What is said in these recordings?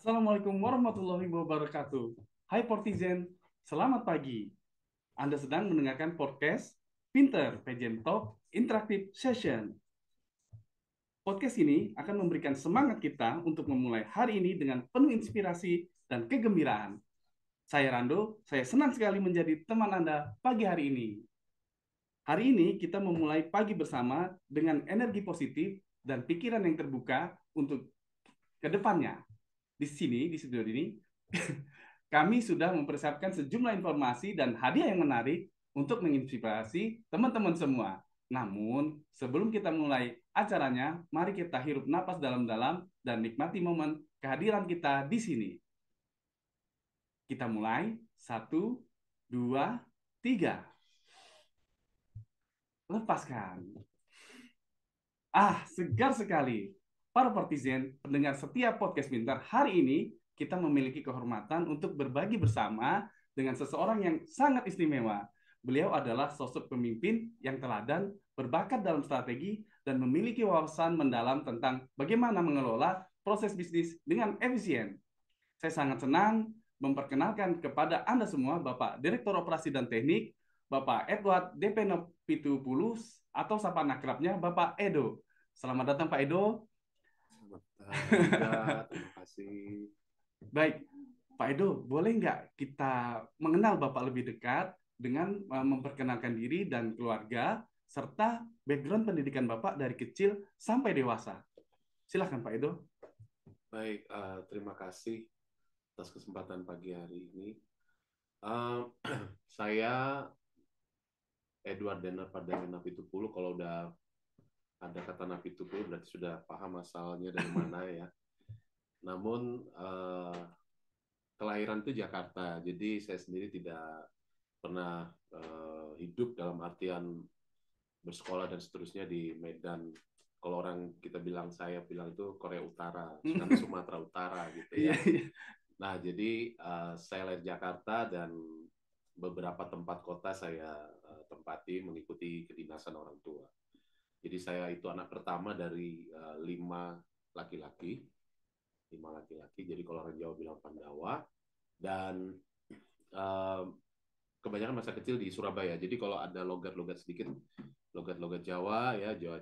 Assalamualaikum warahmatullahi wabarakatuh. Hai Portizen, selamat pagi. Anda sedang mendengarkan podcast Pinter Pageant Talk Interactive Session. Podcast ini akan memberikan semangat kita untuk memulai hari ini dengan penuh inspirasi dan kegembiraan. Saya Rando, saya senang sekali menjadi teman Anda pagi hari ini. Hari ini kita memulai pagi bersama dengan energi positif dan pikiran yang terbuka untuk ke depannya. Di studio ini, kami sudah mempersiapkan sejumlah informasi dan hadiah yang menarik untuk menginspirasi teman-teman semua. Namun, sebelum kita mulai acaranya, mari kita hirup napas dalam-dalam dan nikmati momen kehadiran kita di sini. Kita mulai, 1, 2, 3. Lepaskan. Segar sekali. Para partizen, pendengar setiap podcast Pintar, hari ini kita memiliki kehormatan untuk berbagi bersama dengan seseorang yang sangat istimewa. Beliau adalah sosok pemimpin yang teladan, berbakat dalam strategi, dan memiliki wawasan mendalam tentang bagaimana mengelola proses bisnis dengan efisien. Saya sangat senang memperkenalkan kepada Anda semua Bapak Direktur Operasi dan Teknik, Bapak Edward DP Pitupulus, atau sapaan akrabnya Bapak Edo. Selamat datang Pak Edo. Terima kasih. Baik, Pak Edo, boleh nggak kita mengenal Bapak lebih dekat dengan memperkenalkan diri dan keluarga, serta background pendidikan Bapak dari kecil sampai dewasa? Silahkan Pak Edo. Baik, terima kasih atas kesempatan pagi hari ini. Saya Edward Denar Pardana Napitupulu. Kalau udah ada kata Napitupulu berarti sudah paham asalnya dari mana ya. Namun kelahiran itu Jakarta, jadi saya sendiri tidak pernah hidup dalam artian bersekolah dan seterusnya di Medan. Kalau orang kita bilang, saya bilang itu Korea Utara, karena Sumatera Utara gitu ya. Nah, jadi saya lahir Jakarta dan beberapa tempat kota saya tempati mengikuti kedinasan orang tua. Jadi saya itu anak pertama dari 5 laki-laki. Jadi kalau orang Jawa bilang Pandawa. Dan kebanyakan masa kecil di Surabaya. Jadi kalau ada logat-logat sedikit, logat-logat Jawa ya, Jawa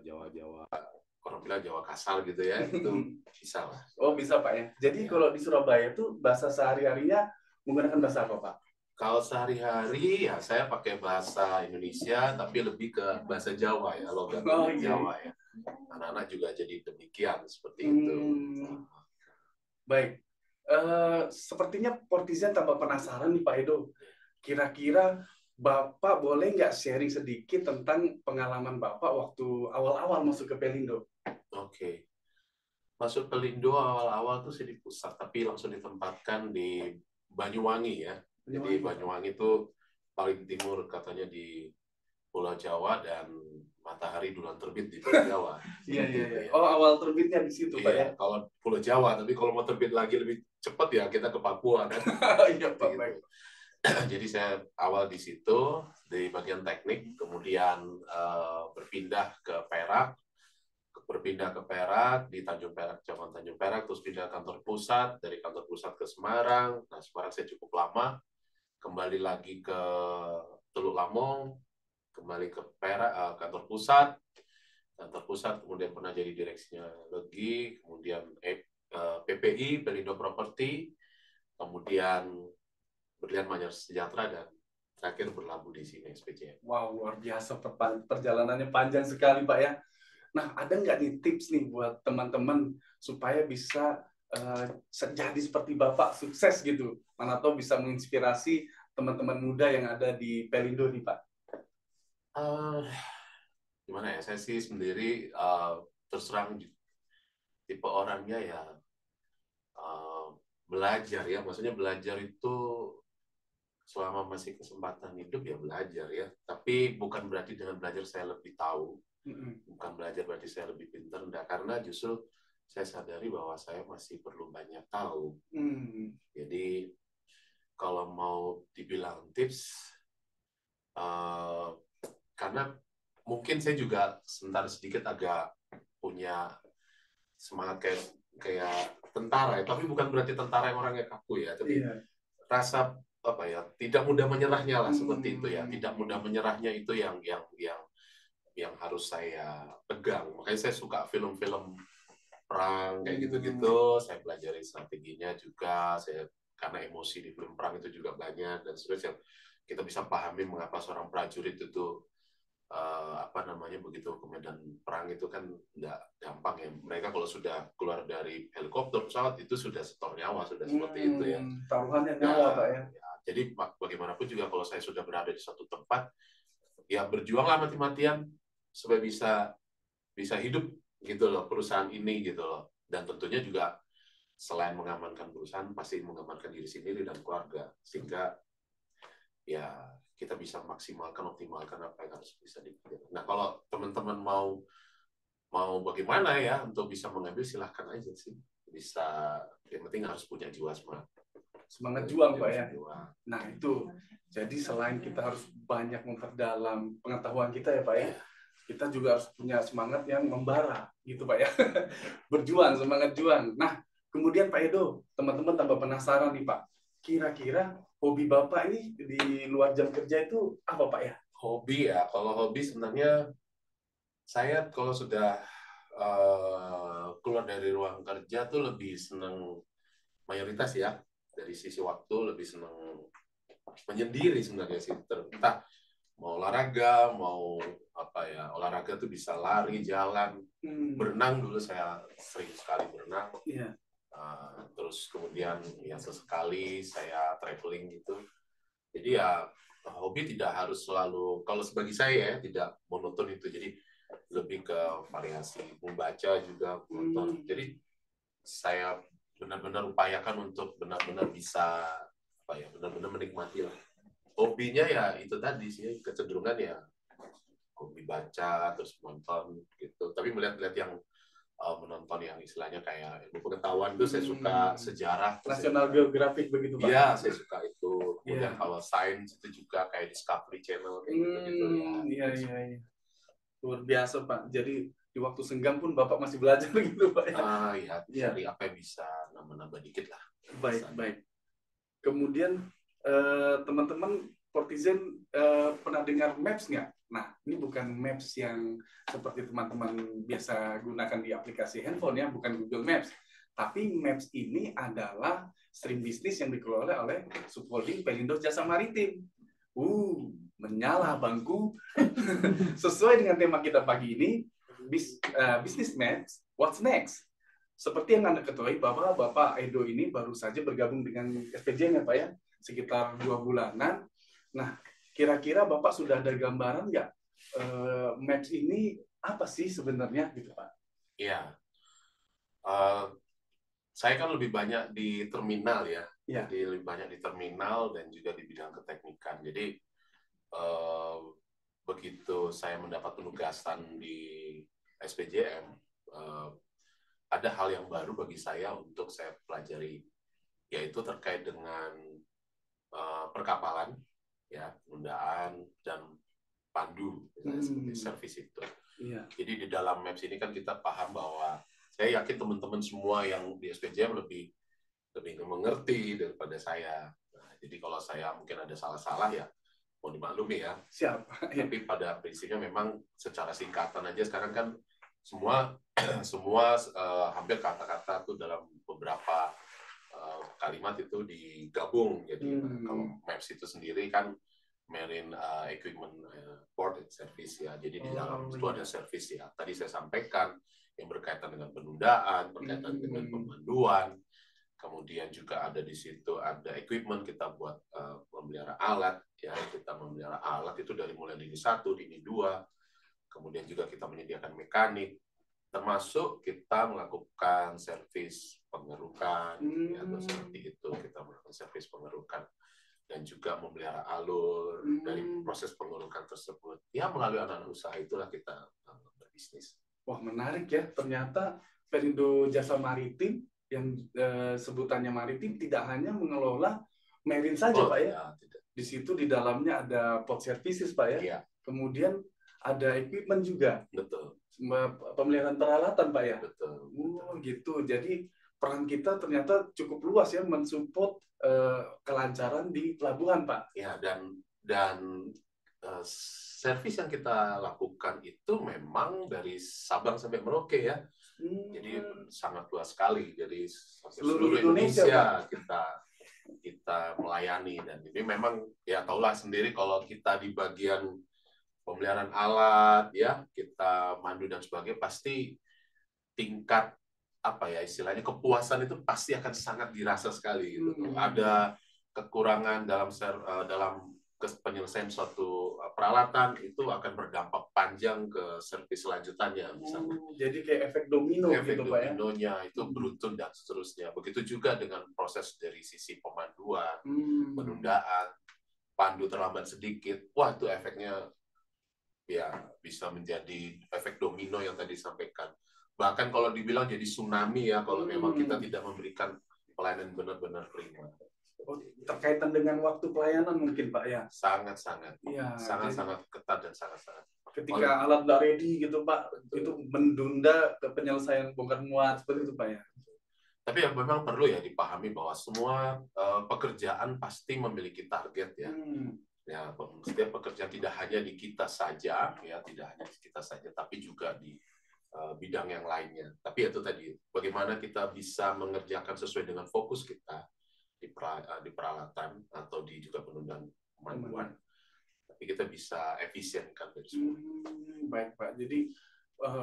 orang bilang Jawa kasar gitu ya, itu bisa lah. Oh bisa Pak ya. Jadi ya, kalau di Surabaya itu bahasa sehari-harinya menggunakan bahasa apa Pak? Kalau sehari-hari ya saya pakai bahasa Indonesia, tapi lebih ke bahasa Jawa ya, logat Jawa ya. Anak-anak juga jadi demikian seperti itu. Baik. Sepertinya Portizen tambah penasaran nih Pak Edo. Kira-kira Bapak boleh nggak sharing sedikit tentang pengalaman Bapak waktu awal-awal masuk ke Pelindo? Oke. Masuk Pelindo awal-awal tuh saya di pusat, tapi langsung ditempatkan di Banyuwangi ya. Jadi Banyuwangi itu paling timur katanya di Pulau Jawa, dan matahari duluan terbit di Pulau Jawa. Iya. Oh, awal terbitnya di situ Pak ya? Kalau Pulau Jawa, tapi kalau mau terbit lagi lebih cepat ya kita ke Papua kan. Iya Pak, baik. Jadi saya awal di situ di bagian teknik, kemudian berpindah ke Perak di Tanjung Perak, Cabang Tanjung Perak, terus pindah kantor pusat, dari kantor pusat ke Semarang. Nah, Semarang saya cukup lama, kembali lagi ke Teluk Lamong, kembali ke Perak, kantor pusat, kemudian pernah jadi direksinya Legi, kemudian PPI, Pelindo Property, kemudian Berlian Manyar Sejahtera, dan terakhir berlabuh di sini SPCM. Wow, luar biasa, perjalanannya panjang sekali Pak ya. Nah, ada nggak nih tips nih buat teman-teman supaya bisa jadi seperti Bapak, sukses gitu? Mana tahu bisa menginspirasi teman-teman muda yang ada di Pelindo nih Pak. Gimana ya, saya sih sendiri terus terang tipe orangnya ya belajar ya, maksudnya belajar itu selama masih kesempatan hidup ya belajar ya, tapi bukan berarti dengan belajar saya lebih tahu, bukan belajar berarti saya lebih pintar, enggak, karena justru saya sadari bahwa saya masih perlu banyak tahu. Jadi kalau mau dibilang tips, karena mungkin saya juga sebentar sedikit agak punya semangat kayak tentara ya, tapi bukan berarti tentara yang orangnya kaku ya, tapi Iya. rasa apa ya, tidak mudah menyerahnya lah, seperti itu ya, tidak mudah menyerahnya itu yang harus saya pegang. Makanya saya suka film-film perang kayak gitu-gitu, saya pelajari strateginya juga, karena emosi di film perang itu juga banyak, dan seterusnya kita bisa pahami mengapa seorang prajurit itu apa namanya, begitu ke medan perang itu kan nggak gampang ya. Mereka kalau sudah keluar dari helikopter, pesawat, itu sudah setor nyawa, sudah seperti itu ya. Taruhannya nyawa, Pak ya. Jadi bagaimanapun juga kalau saya sudah berada di suatu tempat, ya berjuanglah mati-matian supaya bisa hidup gitu loh, perusahaan ini gitu loh. Dan tentunya juga selain mengamankan perusahaan, pasti mengamankan diri sendiri dan keluarga, sehingga ya kita bisa optimalkan apa yang harus bisa dikerjakan. Nah, kalau teman-teman mau bagaimana ya untuk bisa mengambil, silahkan aja sih. Bisa, yang penting harus punya jiwa Semangat juang, Pak ya. Nah, itu. Jadi selain kita harus banyak memperdalam pengetahuan kita ya, Pak ya, kita juga harus punya semangat yang membara, gitu Pak ya. Berjuang, semangat juang. Nah, kemudian Pak Edo, teman-teman tambah penasaran nih Pak. Kira-kira hobi Bapak ini di luar jam kerja itu apa Pak ya? Hobi ya, kalau hobi sebenarnya saya kalau sudah keluar dari ruang kerja tuh lebih senang, mayoritas ya, dari sisi waktu lebih senang menyendiri sebenarnya sih. Entah mau olahraga, mau apa ya, olahraga tuh bisa lari, jalan, berenang. Dulu saya sering sekali berenang. Terus kemudian ya sesekali saya traveling gitu. Jadi ya hobi tidak harus selalu, kalau bagi saya ya, tidak monoton itu. Jadi lebih ke variasi, membaca juga, menonton. Jadi saya benar-benar upayakan untuk benar-benar bisa apa ya, benar-benar menikmati lah. Hobinya ya itu tadi sih, kecenderungan ya hobi baca, terus menonton gitu. Tapi melihat-lihat yang menonton yang istilahnya kayak ilmu pengetahuan itu saya suka, sejarah. National Geographic begitu Pak? Iya, saya suka itu. Kemudian kalau sains itu juga kayak Discovery Channel kayak gitu-gitu ya. Iya. Luar biasa Pak. Jadi di waktu senggang pun Bapak masih belajar gitu Pak ya? Iya, cari apa yang bisa nambah-nambah dikit lah. Baik. Kemudian teman-teman Portizen pernah dengar Maps nggak? Nah, ini bukan Maps yang seperti teman-teman biasa gunakan di aplikasi handphone ya, bukan Google Maps. Tapi Maps ini adalah stream bisnis yang dikelola oleh subholding Pelindo Jasa Maritim. Menyala bangku. Sesuai dengan tema kita pagi ini, Business Maps, what's next? Seperti yang Anda ketahui bahwa Bapak Edo ini baru saja bergabung dengan SPJ ya Pak ya, sekitar 2 bulanan. Nah, kira-kira Bapak sudah ada gambaran nggak Maps ini apa sih sebenarnya gitu Pak? Iya. Saya kan lebih banyak di terminal ya. Jadi lebih banyak di terminal dan juga di bidang keteknikan. Jadi begitu saya mendapat penugasan di SPJM, ada hal yang baru bagi saya untuk saya pelajari, yaitu terkait dengan perkapalan, ya, penundaan dan pandu, seperti servis itu. Jadi di dalam Maps ini kan kita paham bahwa, saya yakin teman-teman semua yang di SPJM lebih mengerti daripada saya. Nah, jadi kalau saya mungkin ada salah-salah ya mau dimaklumi ya. Siap. Tapi pada prinsipnya memang secara singkatan aja sekarang kan semua hampir kata-kata tuh dalam beberapa kalimat itu digabung. Jadi kalau Maps itu sendiri kan Marine Equipment Port and Service ya. Jadi di dalam itu ada service ya. Tadi saya sampaikan yang berkaitan dengan penundaan, berkaitan dengan pemanduan. Kemudian juga ada di situ ada equipment, kita buat memelihara alat ya, kita memelihara alat itu dari mulai lini 1, lini 2. Kemudian juga kita menyediakan mekanik, termasuk kita melakukan servis pengerukan ya, atau seperti itu, kita melakukan servis pengerukan dan juga memelihara alur dari proses pengerukan tersebut. Ya melalui anak-anak usaha itulah kita berbisnis. Wah, menarik ya, ternyata Pelindo Jasa Maritim yang sebutannya maritim tidak hanya mengelola marine saja Pak ya. Di situ di dalamnya ada port services Pak ya. Kemudian ada equipment juga. Betul. Pemeliharaan peralatan Pak ya. Betul. Gitu. Jadi peran kita ternyata cukup luas ya mensupport kelancaran di pelabuhan, Pak. Ya, dan servis yang kita lakukan itu memang dari Sabang sampai Merauke ya. Jadi sangat luas sekali. Jadi seluruh Indonesia kita melayani, dan ini memang ya tahulah sendiri kalau kita di bagian pemeliharaan alat ya, kita mandu dan sebagainya, pasti tingkat apa ya istilahnya kepuasan itu pasti akan sangat dirasa sekali gitu. Ada kekurangan dalam penyelesaian suatu peralatan, itu akan berdampak panjang ke servis selanjutannya misalnya. Jadi kayak efek domino efek gitu, dominonya Pak, ya? Itu beruntun dan seterusnya. Begitu juga dengan proses dari sisi pemanduan, penundaan, pandu terlambat sedikit, wah itu efeknya ya bisa menjadi efek domino yang tadi disampaikan. Bahkan kalau dibilang jadi tsunami ya, kalau memang kita tidak memberikan pelayanan benar-benar prima. Terkaitan dengan waktu pelayanan mungkin Pak ya? Sangat-sangat. Ya, sangat-sangat ketat dan sangat-sangat. Ketika alat nggak ready gitu Pak, betul, itu menunda penyelesaian bongkar muat seperti itu Pak ya? Tapi yang memang perlu ya dipahami bahwa semua pekerjaan pasti memiliki target ya. Ya, setiap pekerjaan tidak hanya di kita saja, ya tidak hanya di kita saja, tapi juga di bidang yang lainnya. Tapi itu tadi, bagaimana kita bisa mengerjakan sesuai dengan fokus kita di peralatan atau di juga penundaan pemanduan. Tapi kita bisa efisienkan dari semua. Baik Pak, jadi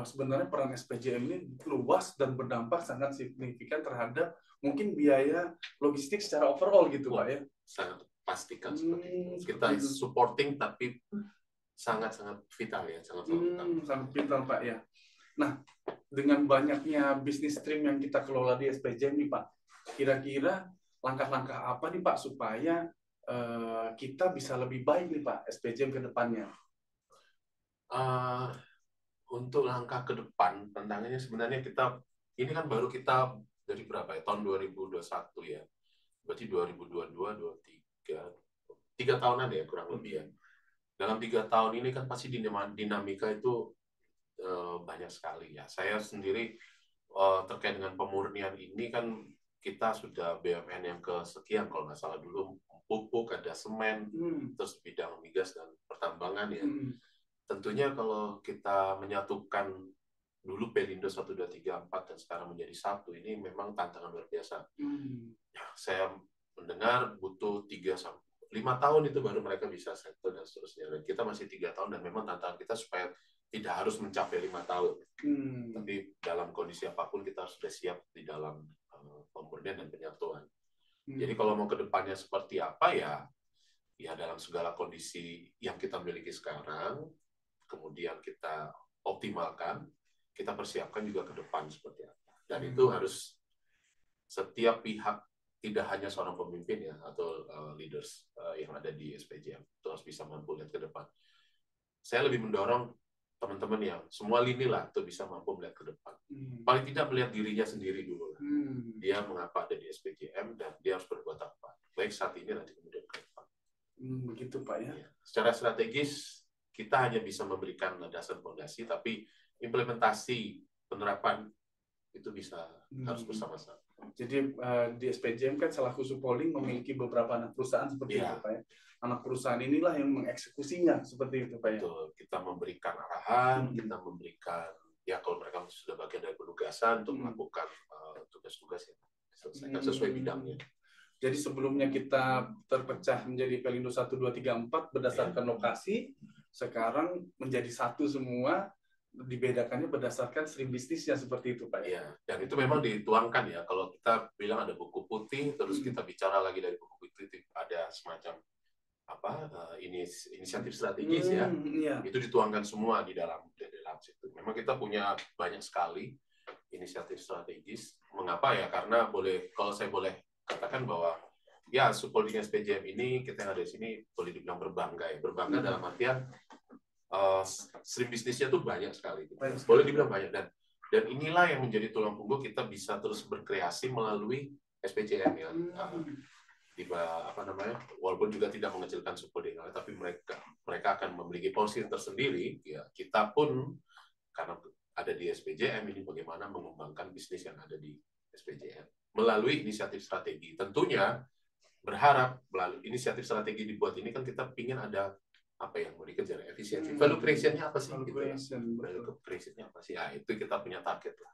sebenarnya peran SPJM ini luas dan berdampak sangat signifikan terhadap mungkin biaya logistik secara overall gitu Pak ya? Sangat pastikan seperti itu. Kita supporting tapi sangat-sangat vital ya, sangat vital Pak ya. Nah, dengan banyaknya bisnis stream yang kita kelola di SPJM nih Pak, kira-kira langkah-langkah apa nih Pak supaya kita bisa lebih baik nih Pak SPJM ke depannya? Untuk langkah ke depan, tantangannya sebenarnya ini kan baru kita dari berapa ya? Tahun 2021 ya. Berarti 2022, 2023, 3 tahunan ya kurang lebih ya. Dalam 3 tahun ini kan pasti dinamika itu banyak sekali ya. Saya sendiri terkait dengan pemurnian ini kan kita sudah BUMN yang kesekian kalau nggak salah, dulu pupuk, ada semen, terus bidang migas dan pertambangan ya. Tentunya kalau kita menyatukan dulu Pelindo 1, 2, 3, 4 dan sekarang menjadi satu, ini memang tantangan luar biasa. Ya, saya mendengar butuh 3-5 tahun itu baru mereka bisa settle dan seterusnya. Dan kita masih 3 tahun, dan memang tantangan kita supaya tidak harus mencapai 5 tahun. Tapi dalam kondisi apapun kita harus sudah siap di dalam pemurnian dan penyatuan. Jadi kalau mau ke depannya seperti apa ya dalam segala kondisi yang kita miliki sekarang, kemudian kita optimalkan, kita persiapkan juga ke depan seperti apa. Dan itu harus setiap pihak, tidak hanya seorang pemimpin ya atau leaders yang ada di SPJM, itu harus bisa mampu lihat ke depan. Saya lebih mendorong teman-teman yang semua lini lah itu bisa mampu melihat ke depan. Paling tidak melihat dirinya sendiri dulu lah. Dia mengapa ada di SPJM dan dia harus berbuat apa. Baik saat ini nanti kemudian ke depan. Begitu Pak ya. Secara strategis kita hanya bisa memberikan dasar fondasi, tapi implementasi penerapan itu bisa harus bersama-sama. Jadi di SPJM kan selaku Supholding memiliki beberapa anak perusahaan seperti itu Pak ya. Anak perusahaan inilah yang mengeksekusinya seperti itu Pak ya. Betul. Kita memberikan arahan, kita memberikan ya kalau mereka sudah bagian dari penugasan untuk melakukan tugas-tugas yang diselesaikan sesuai bidangnya. Jadi sebelumnya kita terpecah menjadi Pelindo 1, 2, 3, 4 berdasarkan lokasi, sekarang menjadi satu semua, dibedakannya berdasarkan stream bisnisnya seperti itu Pak ya. Dan itu memang dituangkan ya. Kalau kita bilang ada buku putih, terus kita bicara lagi dari buku putih ada semacam inisiatif strategis ya. Itu dituangkan semua di dalam situ. Memang kita punya banyak sekali inisiatif strategis. Mengapa ya? Karena kalau saya boleh katakan bahwa ya Supholding SPJM ini, kita yang ada di sini boleh dibilang berbangga ya. Berbangga dalam artian stream bisnisnya tuh banyak sekali. Boleh dibilang banyak, dan inilah yang menjadi tulang punggung kita bisa terus berkreasi melalui SPJM ya. Walaupun juga tidak mengecilkan Supholding, tapi mereka akan memiliki porsi tersendiri. Ya, kita pun karena ada di SPJM ini bagaimana mengembangkan bisnis yang ada di SPJM melalui inisiatif strategi. Tentunya berharap melalui inisiatif strategi dibuat ini kan kita ingin ada apa yang mau dikejar, efisiensi. Value creation-nya apa sih? Value creation-nya apa sih? Ah, itu kita punya target lah.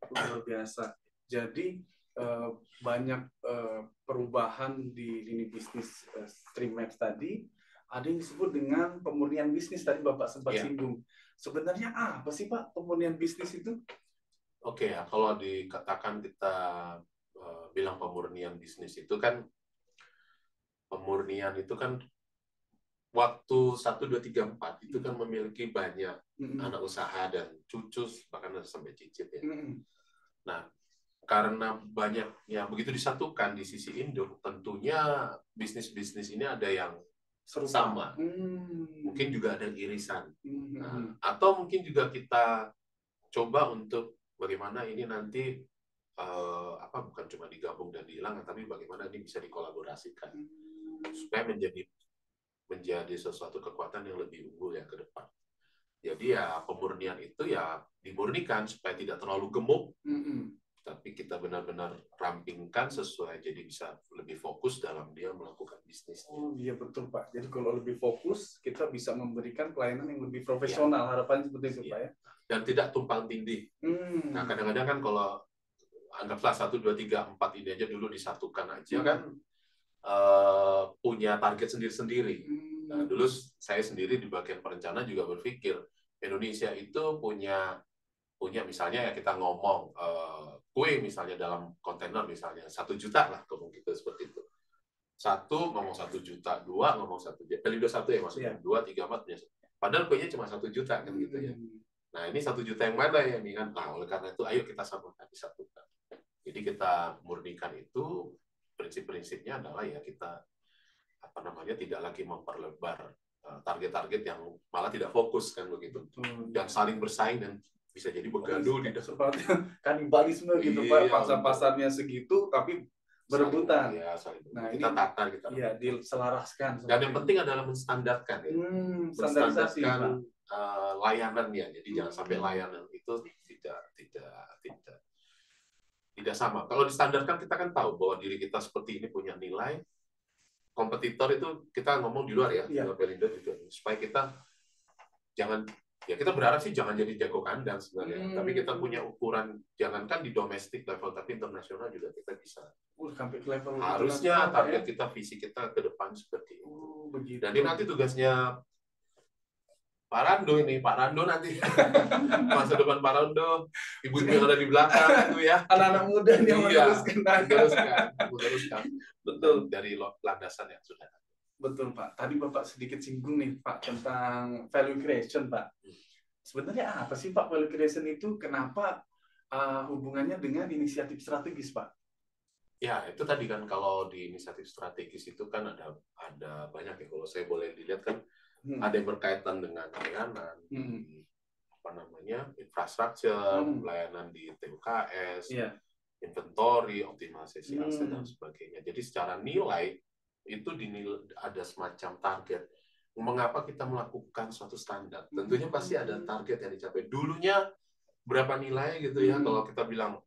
Luar biasa. Jadi banyak perubahan di lini bisnis Streammax tadi. Ada yang disebut dengan pemurnian bisnis, tadi Bapak sempat singgung. Sebenarnya apa sih Pak pemurnian bisnis itu? Oke, ya, kalau dikatakan kita bilang pemurnian bisnis itu kan, pemurnian itu kan waktu 1, 2, 3, 4 itu kan memiliki banyak anak usaha dan cucu, bahkan sampai cicit ya. Nah, karena banyaknya begitu disatukan di sisi induk, tentunya bisnis-bisnis ini ada yang sama. Mungkin juga ada irisan. Nah, atau mungkin juga kita coba untuk bagaimana ini nanti bukan cuma digabung dan dihilangkan, tapi bagaimana ini bisa dikolaborasikan supaya menjadi sesuatu kekuatan yang lebih unggul ya ke depan. Jadi ya pemurnian itu ya dimurnikan supaya tidak terlalu gemuk, tapi kita benar-benar rampingkan sesuai, jadi bisa lebih fokus dalam dia melakukan bisnis. Oh iya betul Pak. Jadi kalau lebih fokus, kita bisa memberikan pelayanan yang lebih profesional. Harapannya seperti itu Pak ya. Dan tidak tumpang tindih. Nah kadang-kadang kan kalau anggaplah 1, 2, 3, 4 ini aja dulu disatukan aja kan punya target sendiri-sendiri. Nah, dulu saya sendiri di bagian perencana juga berpikir Indonesia itu punya misalnya ya kita ngomong kue misalnya dalam kontainer misalnya 1 juta lah kemungkinan seperti itu. 1 ngomong 1 juta, 2 ngomong 1 juta, Pelindo 1 ya maksudnya, 2, 3, 4 biasa. Padahal kuenya cuma 1 juta kan gitu ya. Nah ini 1 juta yang mana ya nih kan? Nah oleh karena itu ayo kita samakan, disatukan. Jadi kita murnikan itu, prinsip-prinsipnya adalah ya kita tidak lagi memperlebar target-target yang malah tidak fokus kan begitu. Dan saling bersaing dan bisa jadi begaduh di seperti kanibalisme gitu Pak, pasar-pasarnya segitu tapi berebutan. Nah, kita tata, kita diselaraskan. Dan yang penting adalah menstandarkan ya. Menstandarkan layanannya. Jadi jangan sampai layanan itu tidak sama. Kalau distandarkan kita kan tahu bahwa diri kita seperti ini punya nilai. Kompetitor itu kita ngomong di luar ya, di luar Pelindo juga, supaya kita kita berharap sih jangan jadi jago kandang sebenarnya, tapi kita punya ukuran, jangankan di domestik level, tapi internasional juga kita bisa. Sampai ke level harusnya target kita, visi kita ke depan seperti itu. Dan ini nanti tugasnya Pak Rando nanti masa depan Pak Rando, ibu-ibu yang ada di belakang itu ya, anak-anak muda yang meneruskan. Betul, dari landasan yang sudah ada. Betul Pak. Tadi Bapak sedikit singgung nih Pak tentang value creation Pak. Sebenarnya apa sih Pak value creation itu? Kenapa hubungannya dengan inisiatif strategis Pak? Ya itu tadi kan, kalau di inisiatif strategis itu kan ada banyak ya, kalau saya boleh dilihat kan. Ada yang berkaitan dengan layanan, infrastruktur, layanan di TUKS, inventory, optimalisasi aset dan sebagainya. Jadi secara nilai itu ada semacam target. Mengapa kita melakukan suatu standar? Tentunya pasti ada target yang dicapai. Dulunya berapa nilai gitu ya? Kalau kita bilang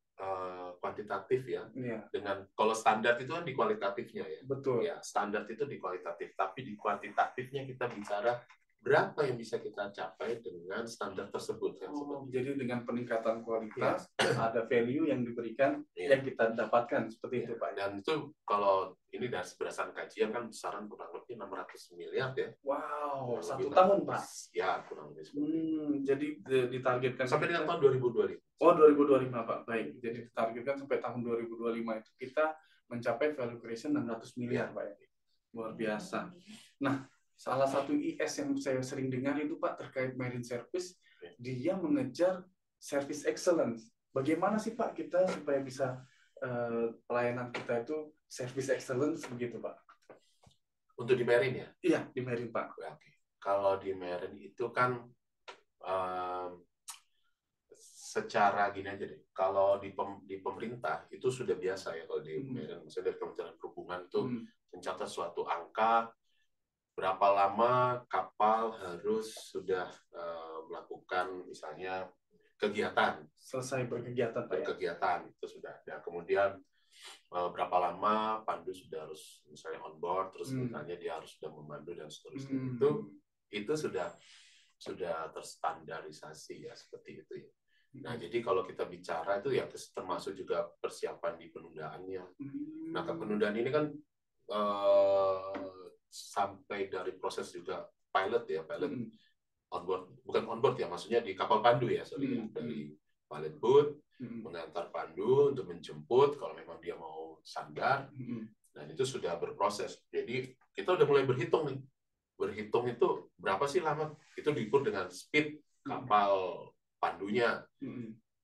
kuantitatif ya, dengan kalau standar itu kan di kualitatifnya ya. Betul. Ya, standar itu di kualitatif, tapi di kuantitatifnya kita bicara berapa yang bisa kita capai dengan standar tersebut. Jadi dengan peningkatan kualitas ada value yang diberikan, yang kita dapatkan seperti itu Pak. Dan itu kalau ini dari berdasarkan kajian kan besaran kurang lebih 600 miliar ya. Wow, 1 tahun Pak. Ya kurang lebih seperti itu. Jadi ditargetkan sampai dengan tahun 2025. Oh 2025 Pak, baik. Jadi ditargetkan sampai tahun 2025 itu kita mencapai value creation 600 miliar Pak ya. Luar biasa. Nah, salah satu IS yang saya sering dengar itu Pak terkait marine service, dia mengejar service excellence. Bagaimana sih Pak kita supaya bisa pelayanan kita itu service excellence begitu Pak? Untuk di marine ya? Iya, di marine Pak. Oke. Kalau di marine itu kan secara gini aja deh. Kalau di pemerintah itu sudah biasa ya, kalau di misalnya dari Kementerian Perhubungan itu mencatat suatu angka berapa lama kapal harus sudah melakukan misalnya kegiatan. Selesai berkegiatan, Pak, ya? Berkegiatan itu sudah ada. Kemudian berapa lama pandu sudah harus misalnya on board, terus misalnya dia harus sudah memandu dan seterusnya. Itu sudah terstandarisasi ya, seperti itu ya. Nah, jadi kalau kita bicara itu ya termasuk juga persiapan di penundaannya. Nah, penundaan ini kan sampai dari proses juga pilot ya, pilot onboard, bukan onboard ya, maksudnya di kapal pandu ya, sorry ya, dari pilot boot mengantar pandu untuk menjemput kalau memang dia mau sandar, dan itu sudah berproses. Jadi kita udah mulai berhitung nih, berhitung itu berapa sih lama, itu diukur dengan speed kapal pandunya,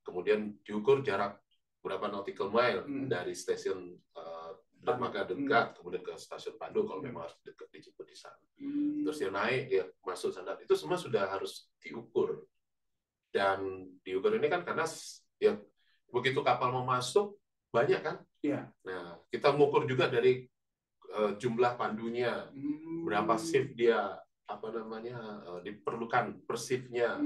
kemudian diukur jarak berapa nautical mile dari stasiun dermaga dekat kemudian ke stasiun pandu kalau memang harus dekat dijemput di sana. Terus dia naik, dia masuk sandar, itu semua sudah harus diukur. Dan diukur ini kan karena ya begitu kapal mau masuk banyak kan? Iya. Nah, kita mengukur juga dari jumlah pandunya, berapa shift dia diperlukan per shift-nya.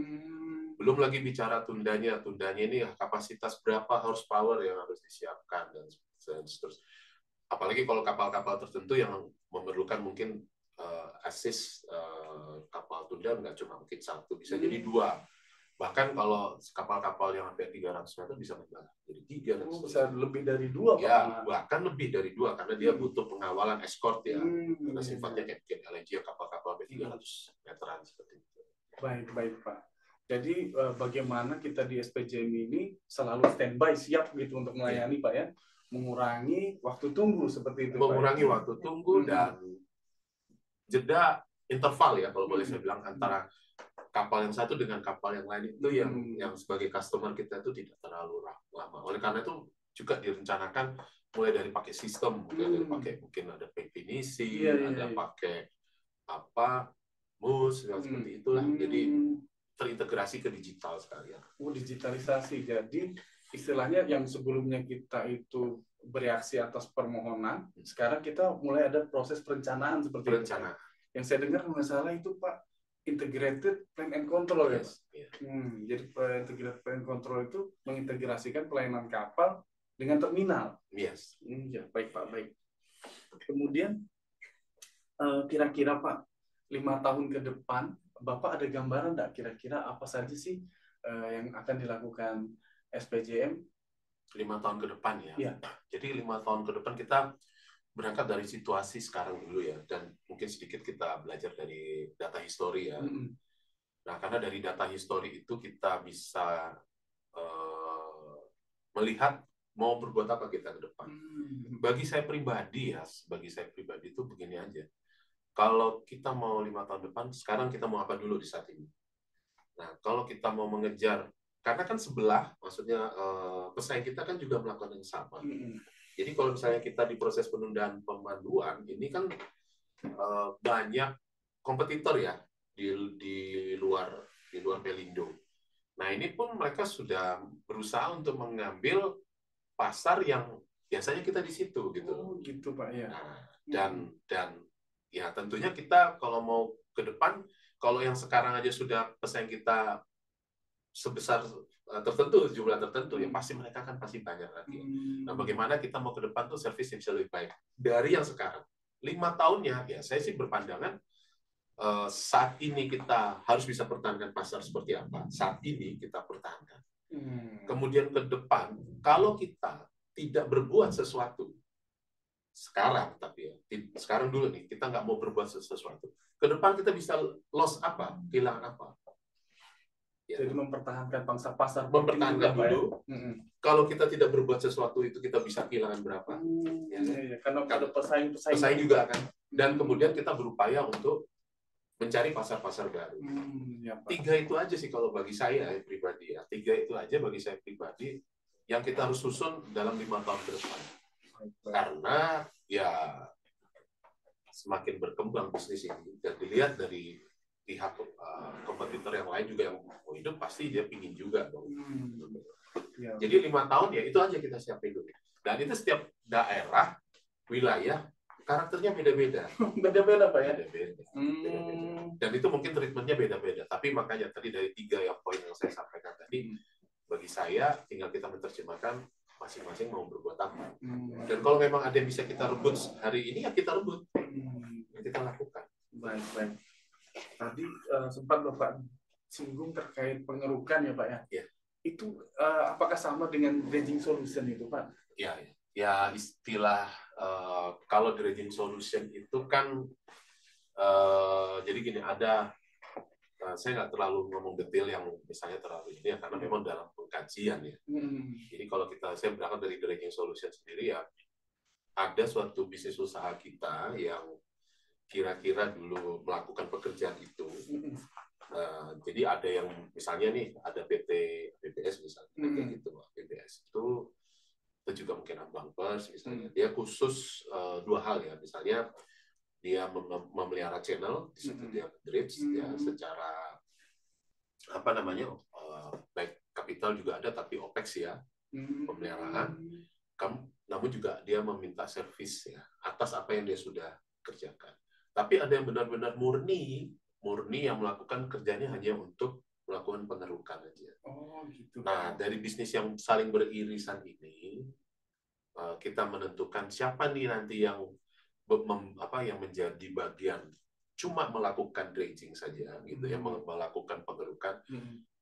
Belum lagi bicara tundanya ini kapasitas berapa horsepower yang harus disiapkan dan seterusnya. Apalagi kalau kapal-kapal tertentu yang memerlukan mungkin assist kapal tunda nggak cuma mungkin satu, bisa jadi dua. Bahkan kalau kapal-kapal yang sampai 300 meter bisa jadi 3 dan bisa lebih dari 2, Pak. Ya, bahkan lebih dari 2 karena dia butuh pengawalan escort ya. Karena sifatnya kayak LNG kapal-kapal sampai 300 meteran seperti itu. Baik, Pak. Jadi bagaimana kita di SPJM ini selalu standby siap gitu untuk melayani, Pak ya. Mengurangi waktu tunggu seperti itu, mengurangi Pak, waktu tunggu dan jeda interval ya kalau boleh saya bilang antara kapal yang satu dengan kapal yang lain itu yang sebagai customer kita itu tidak terlalu lama. Oleh karena itu juga direncanakan mulai dari pakai sistem, mulai dari pakai mungkin ada definisi, ada pakai MOOS seperti itulah. Jadi terintegrasi ke digital sekalian. Digitalisasi. Jadi istilahnya yang sebelumnya kita itu bereaksi atas permohonan, sekarang kita mulai ada proses perencanaan seperti itu. Yang saya dengar kalau nggak salah itu, Pak, integrated plan and control ya, Pak. Jadi integrated plan and control itu mengintegrasikan pelayanan kapal dengan terminal. Yes. Ya, baik, Pak, baik. Kemudian kira-kira, Pak, 5 tahun ke depan, Bapak ada gambaran nggak kira-kira apa saja sih yang akan dilakukan SPJM 5 tahun ke depan ya? Iya. Jadi 5 tahun ke depan kita berangkat dari situasi sekarang dulu ya, dan mungkin sedikit kita belajar dari data histori ya. Nah, karena dari data histori itu kita bisa melihat mau berbuat apa kita ke depan. Bagi saya pribadi itu begini aja. Kalau kita mau 5 tahun depan, sekarang kita mau apa dulu di saat ini? Nah, kalau kita mau mengejar, karena kan sebelah, maksudnya pesaing kita kan juga melakukan yang sama. Jadi kalau misalnya kita di proses penundaan pemanduan, ini kan banyak kompetitor ya di luar Pelindo. Nah, ini pun mereka sudah berusaha untuk mengambil pasar yang biasanya kita di situ gitu. Oh, gitu, Pak ya. Nah, dan ya tentunya kita kalau mau ke depan, kalau yang sekarang aja sudah pesaing kita sebesar tertentu, jumlah tertentu, ya pasti mereka kan pasti banyak lagi. Nah, bagaimana kita mau ke depan tuh servis yang bisa lebih baik dari yang sekarang. 5 tahunnya, ya saya sih berpandangan saat ini kita harus bisa pertahankan pasar seperti apa. Saat ini kita pertahankan. Kemudian ke depan, kalau kita tidak berbuat sesuatu, sekarang tapi ya, sekarang dulu nih, kita nggak mau berbuat sesuatu. Ke depan kita bisa loss apa, kehilangan apa. Ya. Jadi mempertahankan pangsa pasar. Mempertahankan dulu. Kalau kita tidak berbuat sesuatu itu kita bisa kehilangan berapa? Ya. Karena ada pesaing juga kan. Dan kemudian kita berupaya untuk mencari pasar-pasar baru. Ya, Pak. 3 itu aja sih kalau bagi saya pribadi ya. 3 itu aja bagi saya pribadi yang kita harus susun dalam 5 tahun ke depan. Karena ya semakin berkembang bisnis ini dan dilihat dari pihak kompetitor yang lain juga yang mau hidup pasti dia pingin juga dong. Jadi 5 tahun ya itu aja kita siapin dulu. Dan itu setiap daerah, wilayah karakternya beda-beda. Beda-beda, Pak ya. Beda-beda. Dan itu mungkin treatmentnya beda-beda. Tapi makanya tadi dari 3 yang poin yang saya sampaikan tadi, bagi saya tinggal kita menerjemahkan masing-masing mau berbuat apa. Dan kalau memang ada yang bisa kita rebut hari ini, ya kita rebut. Kita lakukan. Baik. Tadi sempat Bapak singgung terkait pengerukan ya Pak ya? Ya. Itu apakah sama dengan dredging solution itu Pak? Ya istilah kalau dredging solution itu kan jadi gini, ada saya nggak terlalu ngomong detail yang misalnya terlalu ini ya, karena memang dalam pengkajian ya. Jadi kalau saya berangkat dari dredging solution sendiri ya, ada suatu bisnis usaha kita yang kira-kira dulu melakukan pekerjaan itu. Jadi ada yang misalnya nih ada PT BPS misalnya kayak gitu, BPS itu juga mungkin Bumpers misalnya, dia khusus dua hal ya, misalnya dia memelihara channel, di situ dia dredge ya, secara apa namanya, baik kapital juga ada tapi OPEX ya, pemeliharaan. Namun juga dia meminta servis ya atas apa yang dia sudah kerjakan. Tapi ada yang benar-benar murni yang melakukan kerjanya hanya untuk melakukan pengerukan aja. Oh, gitu. Nah, dari bisnis yang saling beririsan ini, kita menentukan siapa nih nanti yang menjadi bagian cuma melakukan dredging saja, gitu ya, melakukan pengerukan,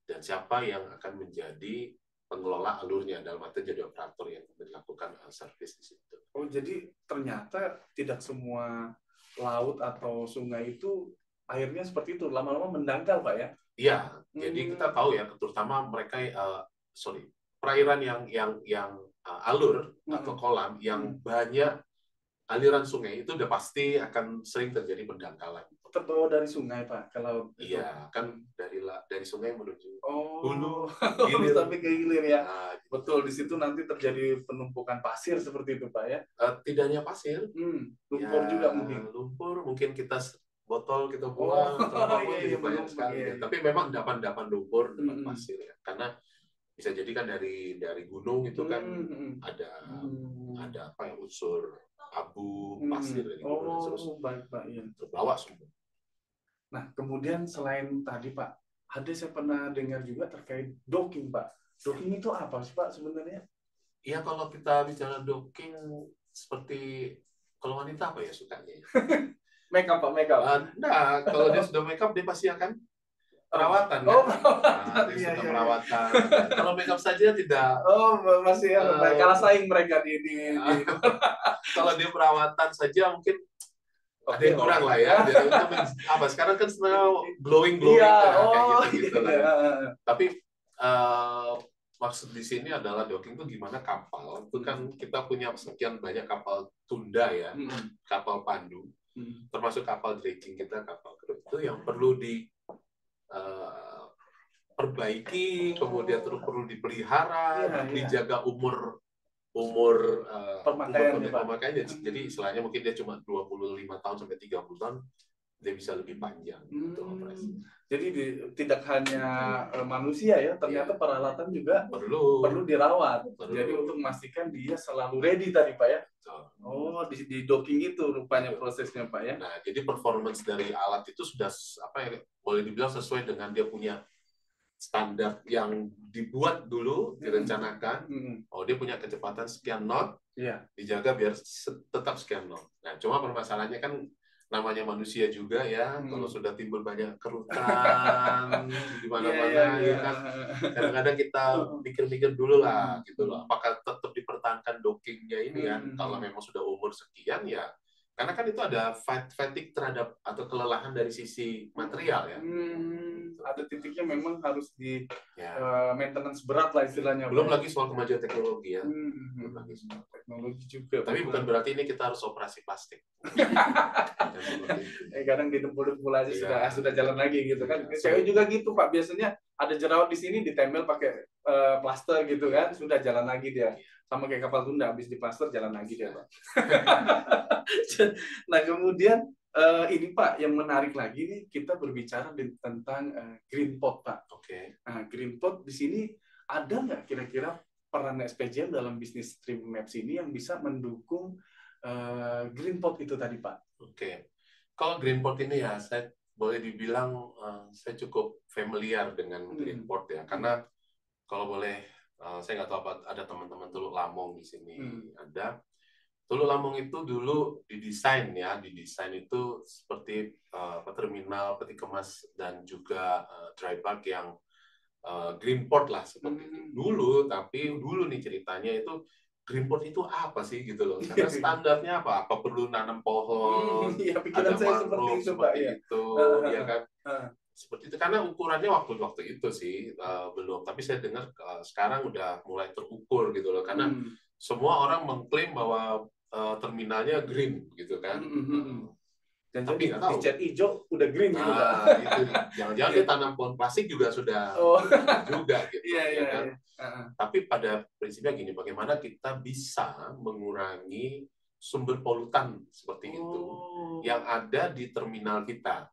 dan siapa yang akan menjadi pengelola alurnya, dalam arti jadi operator yang melakukan servis di situ. Oh, jadi ternyata tidak semua laut atau sungai itu airnya seperti itu, lama-lama mendangkal, Pak ya? Iya, jadi kita tahu ya, terutama mereka perairan yang alur atau kolam yang banyak aliran sungai itu udah pasti akan sering terjadi pendangkalan. Terbawa dari sungai Pak, kalau iya kan dari sungai menuju hulu, hilir sampai ke hilir ya. Nah, betul, di situ nanti terjadi penumpukan pasir seperti itu Pak ya. Tidak hanya pasir, lumpur ya, juga mungkin. Lumpur mungkin kita botol kita buang atau apapun iya, banyak sekali. Iya. Tapi memang endapan lumpur, endapan pasir ya, karena bisa jadi kan dari gunung itu kan ada apa ya, unsur abu, pasir dari gunung, terus baik Pak, iya. terbawa semua. Nah, kemudian selain tadi Pak, ada saya pernah dengar juga terkait docking Pak. Docking itu apa sih Pak sebenarnya? Iya, kalau kita bicara docking, seperti kalau wanita apa ya sukanya? Make up Pak, make up. Nah, kalau dia sudah make up, dia pasti akan perawatan kan? Dia suka perawatan. Kalau make up saja tidak. Masih kalah saing mereka di. Kalau dia perawatan saja mungkin ada yang kurang lah ya. Jadi untuk apa? Sekarang kan sebenarnya glowing kayak gitu lah. Tapi maksud di sini adalah docking itu gimana kapal itu kan kita punya sekian banyak kapal tunda ya, kapal pandu, termasuk kapal dredging kita, kapal kru itu yang perlu perbaiki, kemudian terus perlu dipelihara, dijaga umur pemakaiannya. Jadi istilahnya mungkin dia cuma 25 tahun sampai 30 tahun, dia bisa lebih panjang untuk operasi. Jadi tidak hanya manusia ya, ternyata peralatan juga perlu dirawat. Jadi untuk memastikan dia selalu ready tadi Pak ya. Oh, di docking itu rupanya prosesnya Pak ya. Nah, jadi performance dari alat itu sudah boleh dibilang sesuai dengan dia punya standar yang dibuat dulu, direncanakan. Oh, dia punya kecepatan sekian knot, dijaga biar tetap sekian knot. Nah, cuma permasalahannya kan namanya manusia juga ya, kalau sudah timbul banyak kerutan di mana-mana, ya kan. Kadang-kadang kita mikir-mikir dulu lah, gitu loh. Apakah tetap dipertahankan dockingnya ini kan? Kalau memang sudah umur sekian ya. Karena kan itu ada fatigue terhadap atau kelelahan dari sisi material ya. Ada titiknya memang harus di maintenance berat lah istilahnya. Belum lagi soal kemajuan teknologi ya. Belum lagi soal teknologi juga. Tapi bukan berarti ini kita harus operasi plastik. Kadang didempul-dempul aja sudah jalan lagi gitu kan. Cewek juga gitu Pak. Biasanya ada jerawat di sini ditempel pakai plaster gitu kan. Sudah jalan lagi dia. Sama kayak kapal tunda, habis diplaster jalan lagi dia Pak. Nah kemudian ini Pak yang menarik lagi nih, kita berbicara tentang green pot Pak. Nah green pot di sini ada nggak kira-kira peran SPJM dalam bisnis Stream Maps ini yang bisa mendukung green pot itu tadi Pak? Kalau green pot ini ya saya boleh dibilang saya cukup familiar dengan green pot ya, karena Kalau boleh, saya nggak tahu apa ada teman-teman Teluk Lamong di sini ada. Teluk Lamong itu dulu didesain itu seperti terminal peti kemas dan juga dry bulk yang green port lah seperti itu dulu. Tapi dulu nih ceritanya itu green port itu apa sih gitu loh? Karena standarnya apa? Apa perlu nanam pohon? Ya, Ada saya mangrove seperti itu, ya kan? Seperti itu karena ukurannya waktu itu sih belum. Tapi saya dengar sekarang udah mulai terukur gitu loh. Karena semua orang mengklaim bahwa terminalnya green gitu kan. Dan tapi jadi dicat hijau udah green gitu Pak. Itu jangan-jangan dia tanam pohon plastik juga sudah juga gitu ya kan. Tapi pada prinsipnya gini, bagaimana kita bisa mengurangi sumber polutan seperti itu yang ada di terminal kita,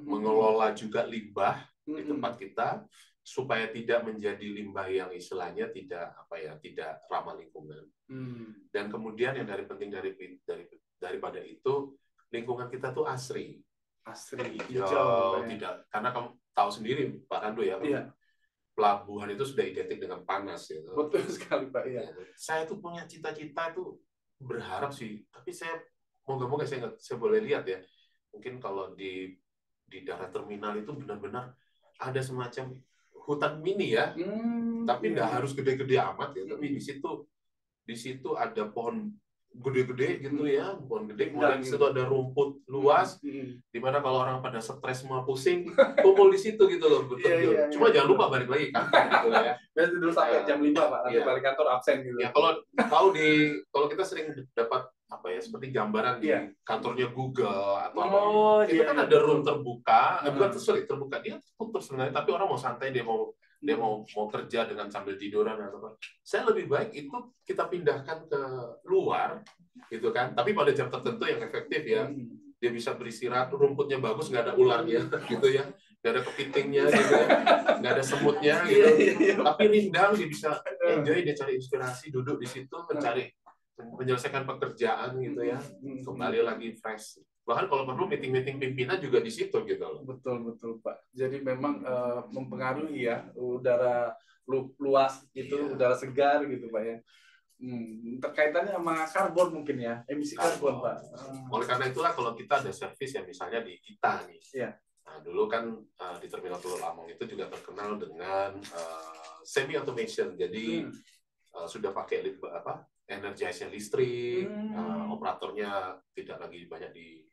mengelola juga limbah di tempat kita supaya tidak menjadi limbah yang istilahnya tidak ramah lingkungan. Dan kemudian yang penting daripada itu, lingkungan kita tuh asri hijau, tidak, karena kamu tahu sendiri Pak Rando ya, pelabuhan itu sudah identik dengan panas gitu. Betul sekali Pak. Iya. Saya tuh punya cita-cita itu berharap sih, tapi saya moga-moga saya boleh lihat ya, mungkin kalau di daerah terminal itu benar-benar ada semacam hutan mini ya, tapi nggak harus gede-gede amat ya, tapi di situ ada pohon gede-gede gitu ya, pohon gede, kemudian di situ ada rumput luas, dimana kalau orang pada stres semua pusing, kumpul di situ gitu loh, betul. Cuma jangan lupa balik lagi kantor gitu ya. Biasanya tidur sampai jam 5 Pak, nanti balik kantor absen gitu. Ya kalau kita sering dapat seperti gambaran di kantornya Google atau itu kan ada room terbuka, bukan terbuka, dia tutup sebenarnya, tapi orang mau santai, dia mau kerja dengan sambil tiduran atau apa. Saya lebih baik itu kita pindahkan ke luar gitu kan, tapi pada jam tertentu yang efektif ya. Dia bisa beristirahat, rumputnya bagus, nggak ada ularnya gitu ya, nggak ada kepitingnya gitu ya, nggak ada semutnya gitu. Tapi rindang, dia bisa enjoy, dia cari inspirasi, duduk di situ menyelesaikan pekerjaan gitu ya, kembali lagi fresh. Bahkan kalau perlu meeting pimpinan juga di situ gitu loh. Betul Pak. Jadi memang mempengaruhi ya, udara luas gitu, udara segar gitu Pak ya. Terkaitannya sama karbon mungkin ya, emisi karbon Pak. Oleh karena itulah kalau kita ada servis yang misalnya di kita nih. Nah, dulu kan di Terminal Teluk Lamong itu juga terkenal dengan semi automation. Jadi sudah pakai energizer listrik, operatornya tidak lagi banyak di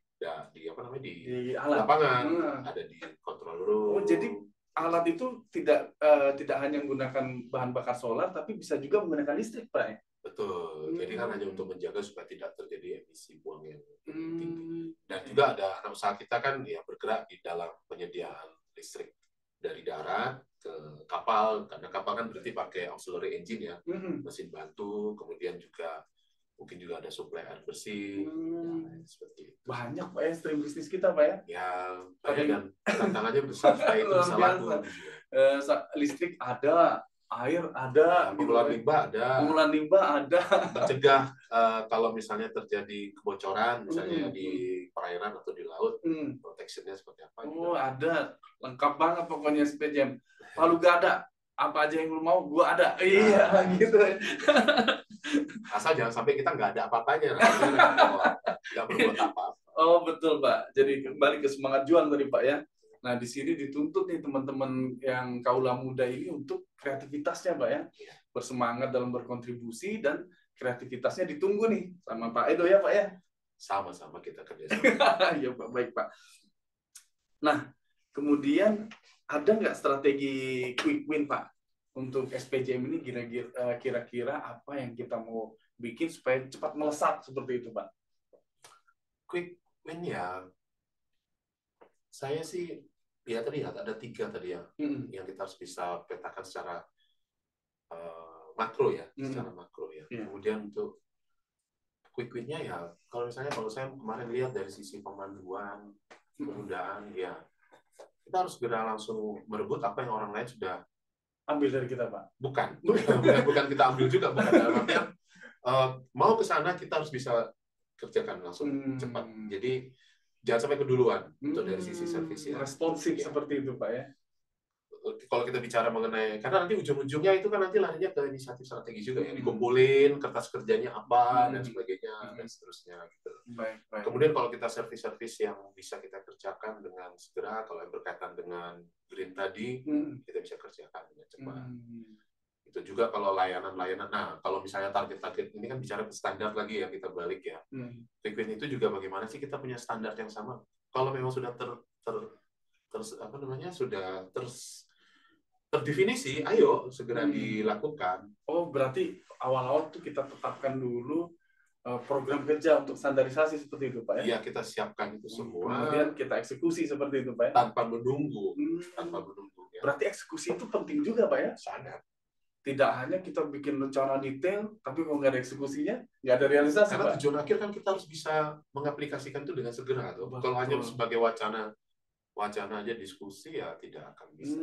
lapangan, ada di control room. Jadi alat itu tidak hanya menggunakan bahan bakar solar, tapi bisa juga menggunakan listrik, Pak. Betul. Jadi kan hanya untuk menjaga supaya tidak terjadi emisi buang yang tinggi. Dan juga ada anak usaha kita kan ya bergerak di dalam penyediaan listrik dari darat ke kapal, karena kapal kan berarti pakai auxiliary engine ya, mesin bantu, kemudian juga mungkin juga ada suplai air bersih, seperti itu. Banyak Pak ya stream bisnis kita Pak ya. Ya banyak dan tantangannya besar supaya itu bisa laku. Listrik ada, air ada, pengolahan limbah ada, mencegah kalau misalnya terjadi kebocoran misalnya di perairan atau di laut, protectionnya seperti apa? Ada, lengkap banget pokoknya SPJM. Kalau gak ada, apa aja yang lu mau, gua ada. Iya gitu. Asal jangan sampai kita nggak ada apa-apanya, nggak berbuat apa-apa. Oh betul Pak. Jadi kembali ke semangat juang tadi Pak ya. Nah di sini dituntut nih teman-teman yang kaula muda ini untuk kreativitasnya Pak ya, bersemangat dalam berkontribusi dan kreativitasnya ditunggu nih sama Pak Edo ya Pak ya. Sama-sama kita kerjasama. Ya Pak, baik Pak. Nah kemudian ada nggak strategi quick win Pak untuk SPJM ini, kira-kira apa yang kita mau bikin supaya cepat melesat seperti itu Pak? Quick win ya, saya sih ya terlihat ada 3 tadi ya, yang kita harus bisa petakan secara makro ya, secara makro ya. Kemudian untuk quick win-nya ya, kalau saya kemarin lihat dari sisi pemanduan, penundaan ya, kita harus segera langsung merebut apa yang orang lain sudah ambil dari kita Pak. Bukan kita ambil juga, bukan dalam artian mau ke sana kita harus bisa kerjakan langsung cepat. Jadi jangan sampai keduluan untuk dari sisi servis ya. Responsif seperti itu Pak ya. kalau kita bicara mengenai, karena nanti ujung-ujungnya itu kan nanti larinya ke inisiatif strategi juga ya, Hmm. dikumpulin kertas kerjanya apa dan Hmm. sebagainya Hmm. dan seterusnya gitu. Baik, baik. Kemudian kalau kita servis-servis yang bisa kita kerjakan dengan segera, kalau yang berkaitan dengan green tadi, kita bisa kerjakan dengan cepat. Itu juga kalau layanan-layanan. Nah, kalau misalnya target-target ini kan bicara ke standar lagi ya, kita balik ya. Requiem itu juga bagaimana sih kita punya standar yang sama. Kalau memang sudah terdefinisi, ayo segera dilakukan. Oh, berarti awal-awal tuh kita tetapkan dulu program kerja untuk standarisasi seperti itu, Pak ya? Iya, kita siapkan itu semua. Kemudian kita eksekusi seperti itu, Pak ya? Tanpa menunggu. Tanpa menunggu. Ya. Berarti eksekusi itu penting juga, Pak ya? Sangat. Tidak hanya kita bikin rencana detail, tapi kalau nggak ada eksekusinya, nggak ada realisasi, Karena Pak. tujuan akhir kan kita harus bisa mengaplikasikan itu dengan segera. Tuh. Kalau hanya sebagai wacana aja diskusi ya tidak akan bisa.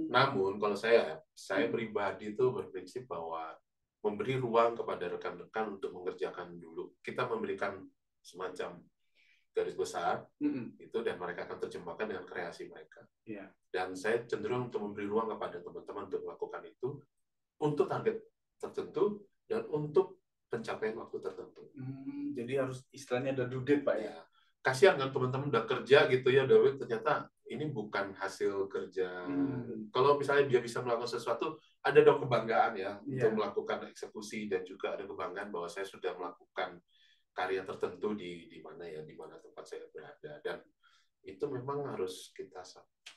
Namun kalau saya pribadi itu berprinsip bahwa memberi ruang kepada rekan-rekan untuk mengerjakan dulu. Kita memberikan semacam garis besar itu dan mereka akan terjemahkan dengan kreasi mereka. Yeah. Dan saya cenderung untuk memberi ruang kepada teman-teman untuk melakukan itu untuk target tertentu dan untuk pencapaian waktu tertentu. Jadi harus istilahnya ada due date, Pak ya. Kasihan kan teman-teman udah kerja gitu ya, ternyata ini bukan hasil kerja. Kalau misalnya dia bisa melakukan sesuatu, ada dong kebanggaan ya untuk melakukan eksekusi dan juga ada kebanggaan bahwa saya sudah melakukan karya tertentu di mana tempat saya berada, dan itu memang harus kita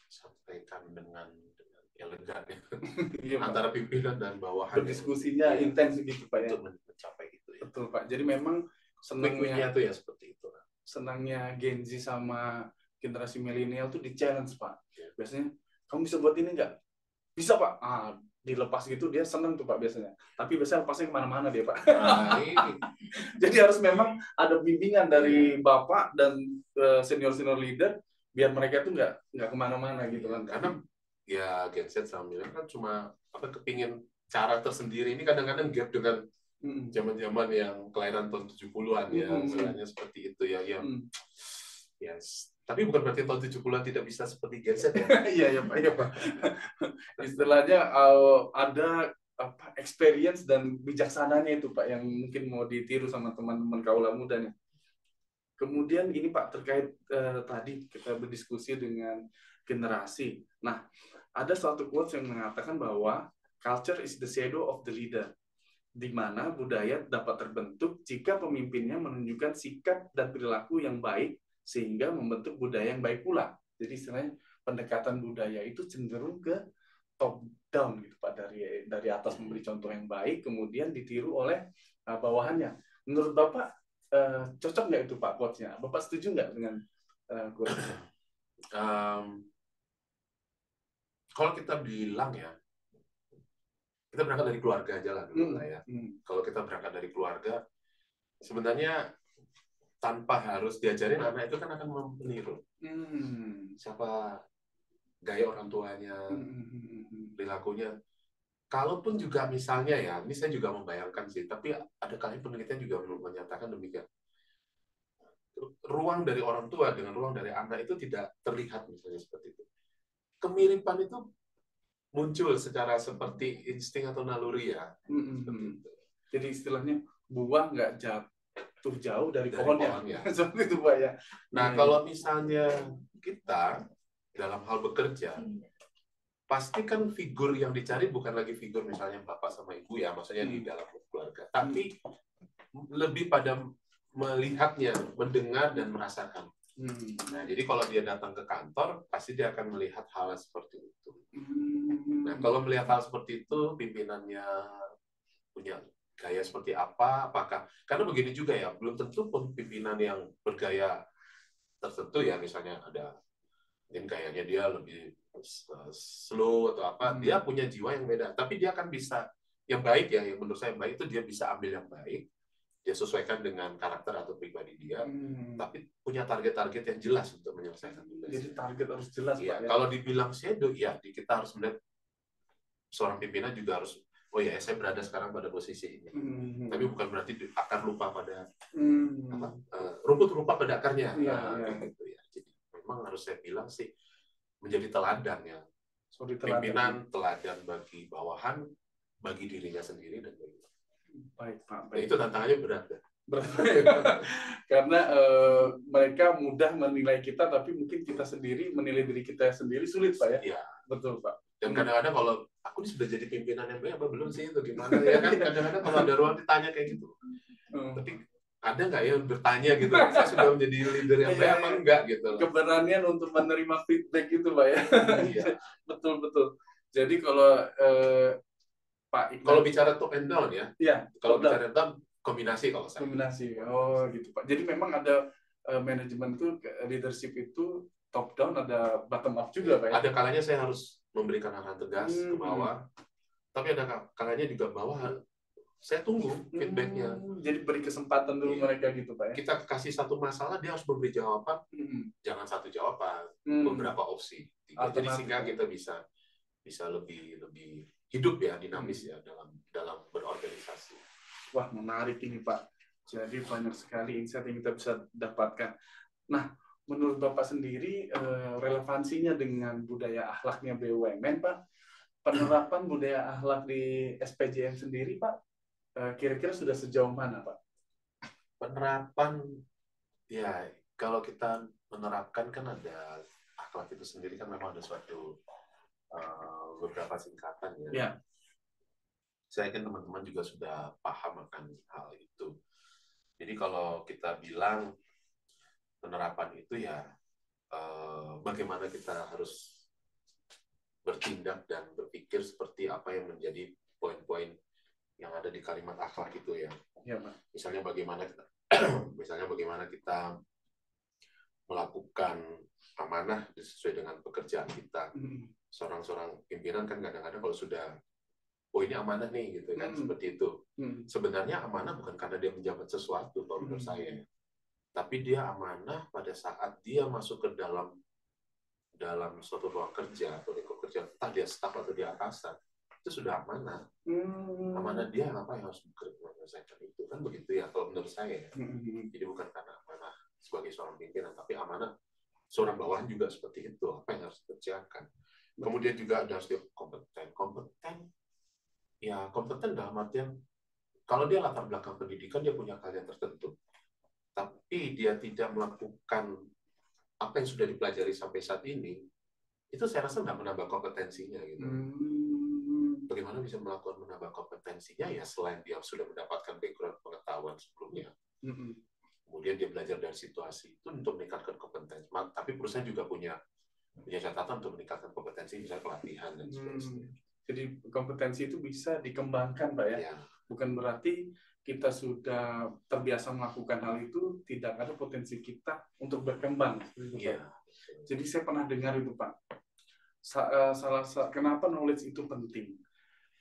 sampaikan dengan elegan ya. Antara pimpinan dan bawahan. Berdiskusinya intens gitu, Pak ya. Untuk mencapai itu ya. Betul, Pak. Jadi memang senangnya tuh ya seperti itu. Senangnya Gen Z sama generasi milenial tuh di challenge, Pak. Biasanya kamu bisa buat ini nggak? Bisa, Pak. Dilepas gitu dia seneng tuh, Pak, biasanya. Tapi biasanya lepasnya kemana-mana dia, Pak. Jadi harus memang ada bimbingan dari Bapak dan senior-senior leader biar mereka tuh nggak kemana-mana gitu kan. Karena ya Gen Z sama milenial kan cuma kepingin cara tersendiri. Ini kadang-kadang gap dengan zaman-zaman yang kelahiran tahun 70-an ya, misalnya seperti itu ya. Yes. Tapi bukan berarti tahun 70-an tidak bisa seperti Gen Z ya. Iya Pak. Istilahnya ada experience dan bijaksananya itu, Pak, yang mungkin mau ditiru sama teman-teman kaula mudanya. Kemudian ini, Pak, terkait tadi kita berdiskusi dengan generasi. Nah, ada suatu quotes yang mengatakan bahwa culture is the shadow of the leader, di mana budaya dapat terbentuk jika pemimpinnya menunjukkan sikap dan perilaku yang baik sehingga membentuk budaya yang baik pula. Jadi istilahnya pendekatan budaya itu cenderung ke top down gitu, Pak, dari atas memberi contoh yang baik kemudian ditiru oleh bawahannya. Menurut Bapak cocok nggak itu, Pak, quotes-nya? Bapak setuju nggak dengan quotes? Kalau kita bilang ya, kita berangkat dari keluarga aja lah dulu lah ya. Kalau kita berangkat dari keluarga, sebenarnya tanpa harus diajarin, anak itu kan akan meniru. Siapa gaya orang tuanya, perilakunya. Kalaupun juga misalnya ya, ini saya juga membayangkan sih, tapi ada kali penelitian juga menyatakan demikian. Ruang dari orang tua dengan ruang dari anak itu tidak terlihat misalnya seperti itu. Kemiripan itu muncul secara seperti insting atau naluri ya. Jadi istilahnya buah nggak jatuh jauh dari pohonnya. Seperti itu, Pak ya. Nah, kalau misalnya kita dalam hal bekerja, pasti kan figur yang dicari bukan lagi figur misalnya bapak sama ibu ya, maksudnya di dalam keluarga, tapi lebih pada melihatnya, mendengar dan merasakan. Nah, jadi kalau dia datang ke kantor, pasti dia akan melihat hal seperti itu. Nah, kalau melihat hal seperti itu, pimpinannya punya gaya seperti apa? Apakah karena begini juga ya, belum tentu pun pimpinan yang bergaya tertentu ya, misalnya ada mungkin gayanya dia lebih slow atau apa, dia punya jiwa yang beda, tapi dia akan bisa yang baik ya, yang menurut saya yang baik itu dia bisa ambil yang baik, dia sesuaikan dengan karakter atau pribadi dia, tapi punya target-target yang jelas untuk menyelesaikan tugas. Jadi target harus jelas, ya, Pak. Ya? Kalau dibilang shadow, ya kita harus melihat seorang pimpinan juga harus, oh ya saya berada sekarang pada posisi ini, tapi bukan berarti akan lupa pada rumput lupa pada akarnya. Gitu ya. Jadi memang harus saya bilang sih menjadi teladan ya. Suri teladan. Pimpinan teladan bagi bawahan, bagi dirinya sendiri dan bagi. Baik Pak. Nah, itu tantangannya berat ya. Karena mereka mudah menilai kita, tapi mungkin kita sendiri menilai diri kita sendiri sulit Pak ya. Iya. Betul Pak. Dan kadang-kadang kalau aku ini sudah jadi pimpinan yang baik apa belum sih, itu gimana ya kan, kadang-kadang kalau ada ruang ditanya kayak gitu. Tapi ada nggak ya bertanya gitu, saya sudah menjadi leader yang baik apa enggak gitu. Keberanian untuk menerima feedback itu Pak ya. Iya. Betul. Jadi kalau Pak Iqbal, kalau bicara top and down ya, kalau bicara down kombinasi kalau saya. Kombinasi, oh gitu Pak. Jadi memang ada manajemen itu, leadership itu top down, ada bottom up juga Pak ya? Ada kalanya saya harus memberikan arahan tegas ke bawah, tapi ada kalanya juga bawah saya tunggu feedbacknya. Jadi beri kesempatan dulu mereka gitu Pak ya? Kita kasih satu masalah, dia harus memberi jawaban, jangan satu jawaban, beberapa opsi. Jadi sehingga kita bisa lebih hidup ya, dinamis ya dalam berorganisasi. Wah, menarik ini Pak. Jadi banyak sekali insight yang kita bisa dapatkan. Nah, menurut Bapak sendiri, relevansinya dengan budaya akhlaknya BUMN, Pak, penerapan budaya akhlak di SPJM sendiri, Pak, kira-kira sudah sejauh mana, Pak? Penerapan, ya kalau kita menerapkan kan ada akhlak itu sendiri kan memang ada suatu beberapa singkatan ya. Ya. Saya yakin teman-teman juga sudah paham akan hal itu. Jadi kalau kita bilang penerapan itu ya bagaimana kita harus bertindak dan berpikir seperti apa yang menjadi poin-poin yang ada di kalimat akhlak itu ya. Ya, Pak. Misalnya bagaimana kita melakukan amanah sesuai dengan pekerjaan kita. Seorang pimpinan kan kadang-kadang kalau sudah ini amanah nih gitu kan, seperti itu. Sebenarnya amanah bukan karena dia menjabat sesuatu kalau menurut saya, tapi dia amanah pada saat dia masuk ke dalam suatu ruang kerja atau lingkup kerja, entah dia staf atau dia atasan, itu sudah amanah. Amanah dia apa yang harus menyelesaikan itu kan, begitu ya kalau menurut saya. Jadi bukan karena amanah sebagai seorang pimpinan, tapi amanah seorang bawahan juga seperti itu, apa yang harus dikerjakan. Kemudian juga ada harus dia kompeten. Ya, kompeten dalam artian, kalau dia latar belakang pendidikan, dia punya keahlian tertentu. Tapi dia tidak melakukan apa yang sudah dipelajari sampai saat ini, itu saya rasa tidak menambah kompetensinya. Gitu. Bagaimana bisa menambah kompetensinya? Ya, selain dia sudah mendapatkan background pengetahuan sebelumnya. Kemudian dia belajar dari situasi itu untuk meningkatkan kompetensi. Tapi perusahaan juga punya catatan untuk meningkatkan kompetensi, misalnya pelatihan dan sebagainya. Jadi kompetensi itu bisa dikembangkan, Pak ya. Bukan berarti kita sudah terbiasa melakukan hal itu, tidak ada potensi kita untuk berkembang. Jadi saya pernah dengar itu, Pak. Kenapa knowledge itu penting?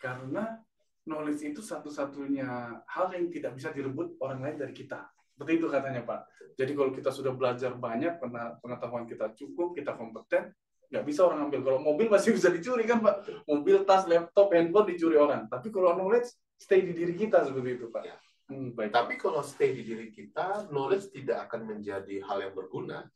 Karena knowledge itu satu-satunya hal yang tidak bisa direbut orang lain dari kita. Seperti itu katanya, Pak. Jadi kalau kita sudah belajar banyak, pengetahuan kita cukup, kita kompeten, nggak bisa orang ambil. Kalau mobil masih bisa dicuri kan Pak, mobil, tas, laptop, handphone dicuri orang. Tapi kalau knowledge stay di diri kita seperti itu Pak. Baik. Tapi kalau stay di diri kita, knowledge tidak akan menjadi hal yang berguna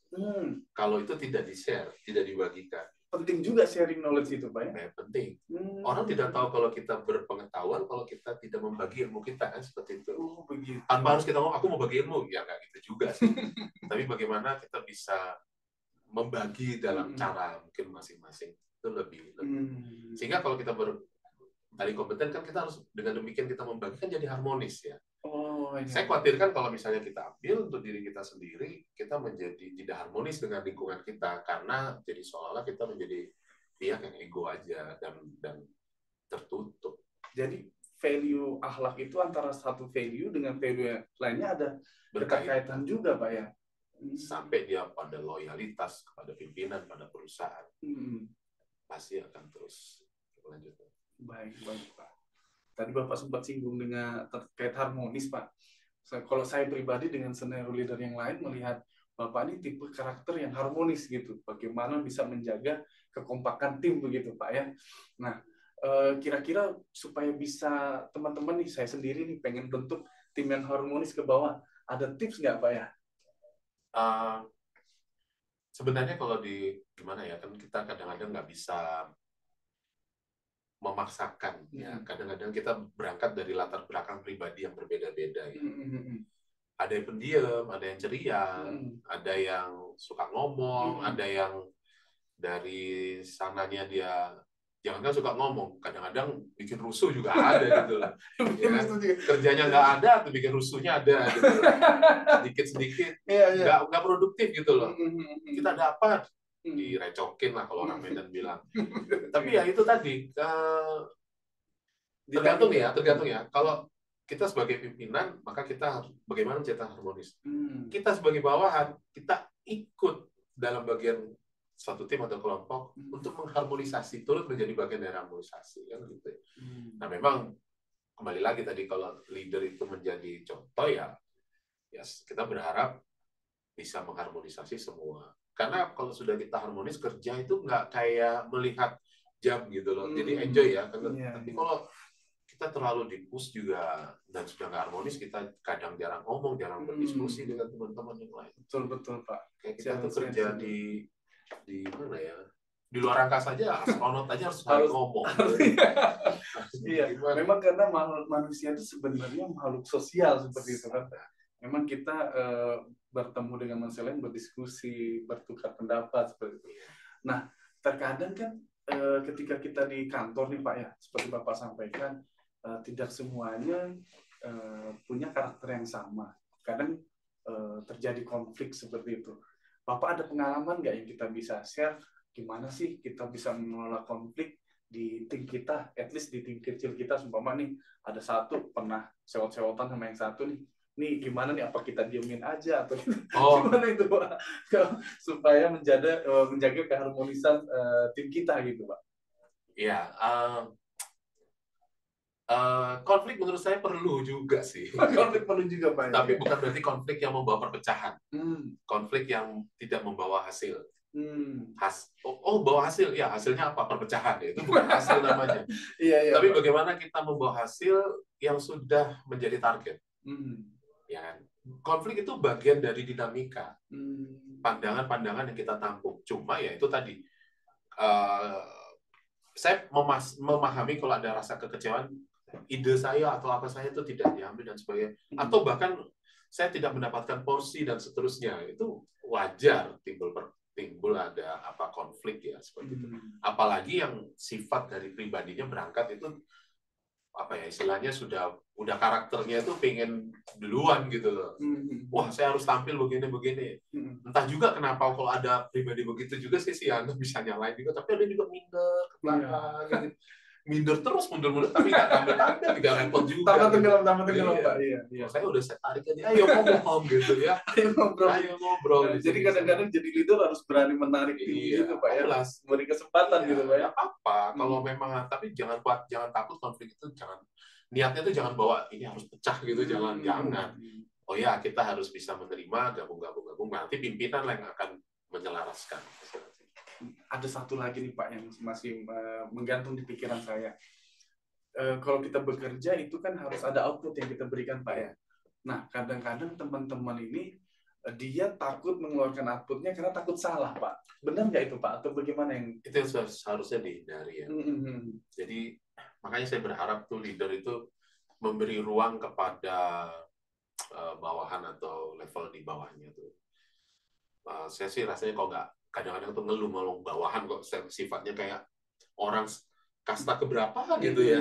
kalau itu tidak di-share, tidak dibagikan. Penting juga sharing knowledge itu Pak ya? Penting. Orang tidak tahu kalau kita berpengetahuan, kalau kita tidak membagi ilmu kita kan seperti itu. Begitu. Tanpa harus kita ngomong, aku mau bagi ilmu, ya nggak gitu juga sih. Tapi bagaimana kita bisa membagi dalam cara mungkin masing-masing itu lebih. Sehingga kalau kita tadi kompeten kan kita harus dengan demikian kita membagi kan jadi harmonis ya. Saya khawatirkan kalau misalnya kita ambil untuk diri kita sendiri, kita menjadi tidak harmonis dengan lingkungan kita karena jadi seolah-olah kita menjadi pihak yang ego aja dan tertutup. Jadi value akhlak itu antara satu value dengan value lainnya ada berkaitan juga Pak ya. Sampai dia pada loyalitas kepada pimpinan, pada perusahaan, pasti akan terus berlanjut. Baik Pak. Tadi Bapak sempat singgung dengan terkait harmonis Pak. Kalau saya pribadi dengan senior leader yang lain melihat Bapak ini tipe karakter yang harmonis gitu. Bagaimana bisa menjaga kekompakan tim begitu Pak ya. Nah, kira-kira supaya bisa teman-teman nih, saya sendiri nih pengen bentuk tim yang harmonis ke bawah, ada tips nggak Pak ya? Sebenarnya kalau gimana ya, kan kita kadang-kadang nggak bisa memaksakan ya. Kadang-kadang kita berangkat dari latar belakang pribadi yang berbeda-beda ya. Ada yang pendiam, ada yang ceria, ada yang suka ngomong, ada yang dari sananya dia jangan suka ngomong, kadang-kadang bikin rusuh juga ada gitu loh. Ya, kerjanya nggak ada, tuh bikin rusuhnya ada gitu. Sedikit-sedikit nggak produktif gitu loh. Kita dapat direcokin lah kalau orang Medan bilang. Tapi ya itu tadi tergantung ya. Kalau kita sebagai pimpinan, maka kita harus bagaimana mencetak harmonis. Kita sebagai bawahan, kita ikut dalam bagian suatu tim atau kelompok untuk mengharmonisasi, turut menjadi bagian dari harmonisasi kan gitu. Nah memang kembali lagi tadi kalau leader itu menjadi contoh ya kita berharap bisa mengharmonisasi semua. Karena kalau sudah kita harmonis kerja itu nggak kayak melihat jam gitu loh. Jadi enjoy ya. Tapi kalau kita terlalu di-push juga dan sudah nggak harmonis, kita kadang jarang ngomong, jarang berdiskusi dengan teman-teman yang lain. Betul Pak. Kayak kita tuh kerja di mana ya? Di luar angkasa aja, astronot aja harus ngomong. Iya, memang karena manusia itu sebenarnya makhluk sosial seperti itu kan. Memang kita bertemu dengan manusia lain, berdiskusi, bertukar pendapat seperti itu. Nah, terkadang kan ketika kita di kantor nih Pak ya, seperti Bapak sampaikan, tidak semuanya punya karakter yang sama. Kadang terjadi konflik seperti itu. Bapak ada pengalaman nggak yang kita bisa share? Gimana sih kita bisa mengelola konflik di tim kita, at least di tim kecil kita, seumpama nih ada satu pernah sewot-sewotan sama yang satu nih. Nih gimana nih, apa kita diemin aja atau gimana itu Pak? Supaya menjaga keharmonisan tim kita gitu Pak. Iya, konflik menurut saya perlu juga sih. Konflik perlu juga Pak. Tapi bukan berarti konflik yang membawa perpecahan. Konflik yang tidak membawa hasil. Bawa hasil, ya hasilnya apa? Perpecahan ya. Itu bukan hasil namanya. Iya, tapi Pak. bagaimana kita membawa hasil yang sudah menjadi target. Ya, konflik itu bagian dari dinamika. Pandangan-pandangan yang kita tampung. Cuma ya itu tadi. Saya memahami kalau ada rasa kekecewaan, ide saya atau apa saya itu tidak diambil dan sebagainya, atau bahkan saya tidak mendapatkan porsi dan seterusnya, itu wajar timbul ada konflik ya seperti itu. Apalagi yang sifat dari pribadinya berangkat itu istilahnya udah karakternya itu pengen duluan gitu loh. Wah, saya harus tampil begini. Entah juga kenapa kalau ada pribadi begitu juga sih Anda bisa nyalain juga, tapi ada juga minder ke belakang gitu. Minder terus mundur tapi nggak tampil nggak repot juga. Tambah tenggelam Pak. Iya. Saya udah saya tarik aja, ayo ngomong gitu ya. Ayo ngobrol. Jadi kadang-kadang jadi leader harus berani menarik tim gitu Pak ya. Beri kesempatan gitu Pak ya. Apa kalau memang, tapi jangan takut konflik itu, niatnya itu jangan bawa ini harus pecah gitu, jangan. Oh ya, kita harus bisa menerima, gabung. Nanti pimpinan lah yang akan menyelaraskan. Ada satu lagi nih Pak yang masih menggantung di pikiran saya. Kalau kita bekerja itu kan harus ada output yang kita berikan Pak ya. Nah, kadang-kadang teman-teman ini dia takut mengeluarkan outputnya karena takut salah Pak. Benar nggak itu Pak? Atau bagaimana yang itu seharusnya dihindari ya. Jadi makanya saya berharap tuh leader itu memberi ruang kepada bawahan atau level di bawahnya tuh. Saya sih rasanya kok nggak, kadang-kadang tuh ngeluh bawahan kok sifatnya kayak orang kasta keberapa gitu ya.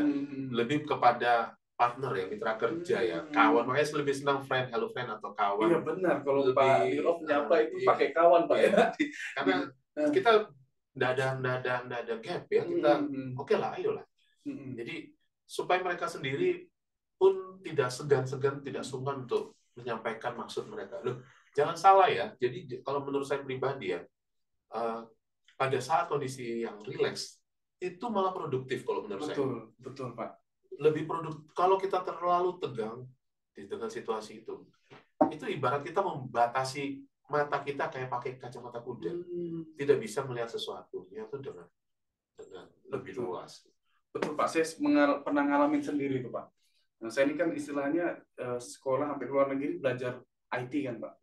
Lebih kepada partner ya, mitra kerja ya, kawan. Makanya lebih senang hello friend atau kawan. Iya benar, kalau Pak Dirov nyapa itu pakai kawan Pak ya. Karena kita nggak ada gap ya, kita oke lah, ayolah. Jadi supaya mereka sendiri pun tidak segan-segan, tidak sungkan untuk menyampaikan maksud mereka. Loh, jangan salah ya. Jadi kalau menurut saya pribadi ya, pada saat kondisi yang rileks itu malah produktif kalau menurut saya. Betul Pak. Lebih produktif. Kalau kita terlalu tegang dengan situasi itu ibarat kita membatasi mata kita kayak pakai kacamata kuda. Tidak bisa melihat sesuatunya itu dengan lebih luas. Betul Pak, saya pernah ngalamin sendiri tuh Pak. Nah, saya ini kan istilahnya sekolah sampai luar negeri belajar IT kan Pak.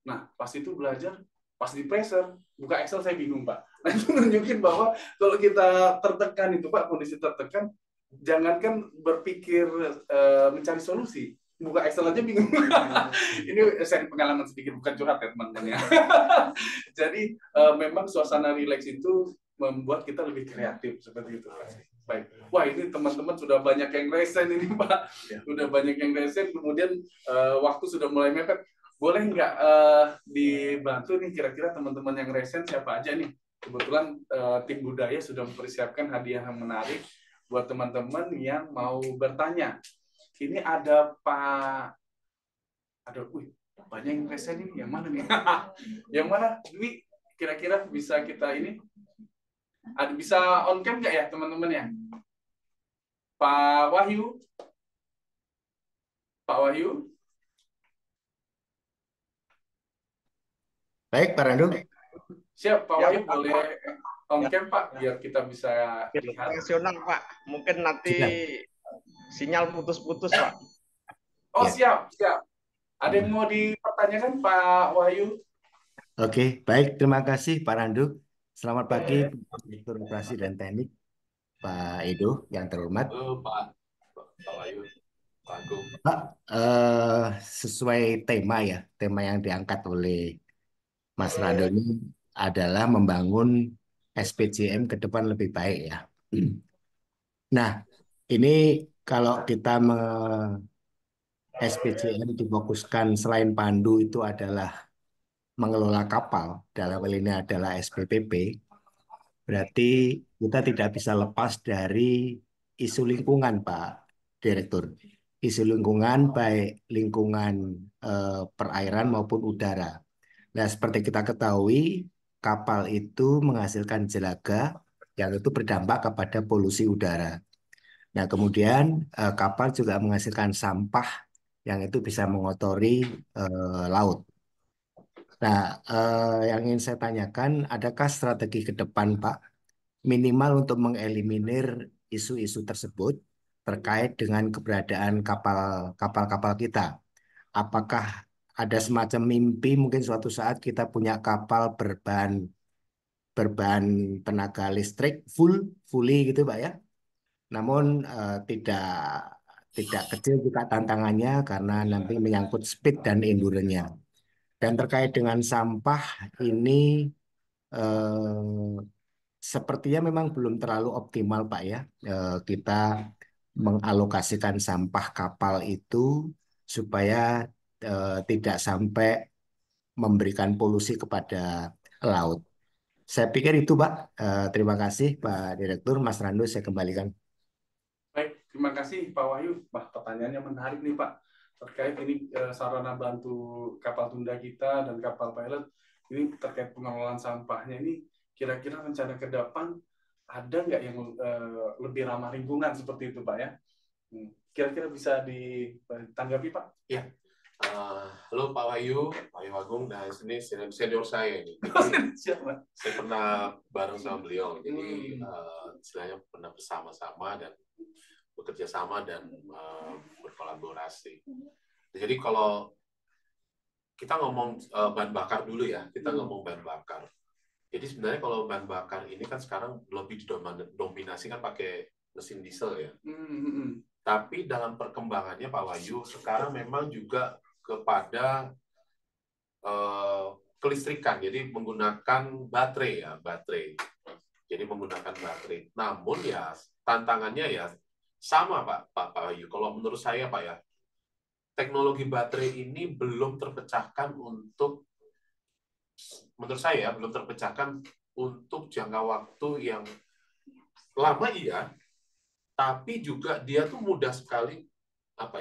Nah, pas itu belajar, pas di pressure, buka Excel saya bingung Pak. Nah, itu nunjukin bahwa kalau kita tertekan itu Pak, kondisi tertekan, jangankan berpikir mencari solusi, buka Excel aja bingung. Ini saya pengalaman sedikit, bukan curhat ya teman-teman ya. Jadi memang suasana rileks itu membuat kita lebih kreatif seperti itu. Baik. Wah, ini teman-teman sudah banyak yang resen ini Pak. Sudah banyak yang resen, kemudian waktu sudah mulai mepet. Boleh nggak dibantu nih kira-kira teman-teman yang resen siapa aja nih? Kebetulan tim budaya sudah mempersiapkan hadiah yang menarik buat teman-teman yang mau bertanya. Ini ada banyak yang resen ini. Yang mana nih? Yang mana? Dwi, kira-kira bisa kita ini? Bisa on cam nggak ya teman-teman ya? Pak Wahyu? Pak Wahyu? Baik, Pak Randu. Siap, Pak Ya, Wahyu Pak. boleh on Ya. cam Pak, biar kita bisa lihat. Profesional Pak, mungkin nanti sinyal putus-putus Pak. Oh Ya. siap. Ada yang mau dipertanyakan Pak Wahyu? Oke, baik. Terima kasih Pak Randu. Selamat pagi, Direktur Operasi dan Teknik, Pak Edo yang terhormat. Halo Pak Wahyu, Pak Agung. Pak, sesuai tema yang diangkat oleh Mas Randu ini adalah membangun SPJM ke depan lebih baik ya. Nah, ini kalau kita SPJM difokuskan selain pandu itu adalah mengelola kapal, dalam hal ini adalah SPPP, berarti kita tidak bisa lepas dari isu lingkungan, Pak Direktur. Isu lingkungan, baik lingkungan perairan maupun udara. Nah, seperti kita ketahui, kapal itu menghasilkan jelaga yang itu berdampak kepada polusi udara. Nah, kemudian kapal juga menghasilkan sampah yang itu bisa mengotori laut. Nah, yang ingin saya tanyakan, adakah strategi ke depan, Pak, minimal untuk mengeliminir isu-isu tersebut terkait dengan keberadaan kapal-kapal kita? Apakah ada semacam mimpi mungkin suatu saat kita punya kapal berbahan tenaga listrik fully gitu, Pak ya? Namun tidak kecil juga tantangannya karena nanti menyangkut speed dan endurance-nya. Dan terkait dengan sampah ini eh, sepertinya memang belum terlalu optimal, Pak ya. Kita mengalokasikan sampah kapal itu supaya tidak sampai memberikan polusi kepada laut. Saya pikir itu, Pak. Terima kasih, Pak Direktur. Mas Randu, saya kembalikan. Baik, terima kasih Pak Wahyu. Wah, pertanyaannya menarik nih Pak. Terkait ini sarana bantu kapal tunda kita dan kapal pilot, ini terkait pengelolaan sampahnya ini, kira-kira rencana ke depan ada nggak yang lebih ramah lingkungan seperti itu Pak ya? Kira-kira bisa ditanggapi Pak? Ya. Halo Pak Wahyu Agung, nah ini senior saya ini. Jadi, saya pernah bareng sama beliau, jadi istilahnya pernah bersama-sama dan bekerja sama dan berkolaborasi. Jadi kalau kita ngomong bahan bakar dulu ya, kita ngomong bahan bakar. Jadi sebenarnya kalau bahan bakar ini kan sekarang lebih didominasi kan pakai mesin diesel ya. Tapi dalam perkembangannya Pak Wahyu, sekarang memang juga kepada kelistrikan, jadi menggunakan baterai. Jadi menggunakan baterai. Namun ya tantangannya ya sama Pak Wahyu. Kalau menurut saya Pak ya, teknologi baterai ini belum terpecahkan menurut saya belum terpecahkan untuk jangka waktu yang lama iya, tapi juga dia tuh mudah sekali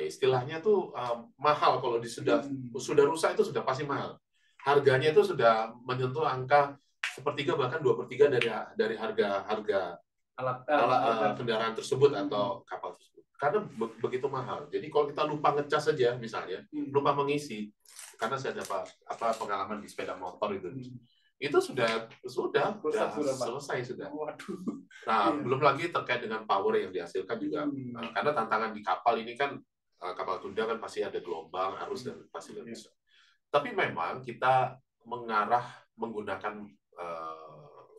istilahnya tuh mahal kalau sudah rusak itu sudah pasti mahal. Harganya itu sudah menyentuh angka 1/3 bahkan 2/3 dari harga alat kendaraan tersebut atau kapal tersebut. Karena begitu mahal. Jadi kalau kita lupa ngecas saja misalnya, lupa mengisi, karena saya ada pengalaman di sepeda motor itu sudah selesai sudah. Nah, belum lagi terkait dengan power yang dihasilkan juga, karena tantangan di kapal ini kan kapal tunda kan pasti ada gelombang, arus dan pasti bisa. Tapi memang kita mengarah menggunakan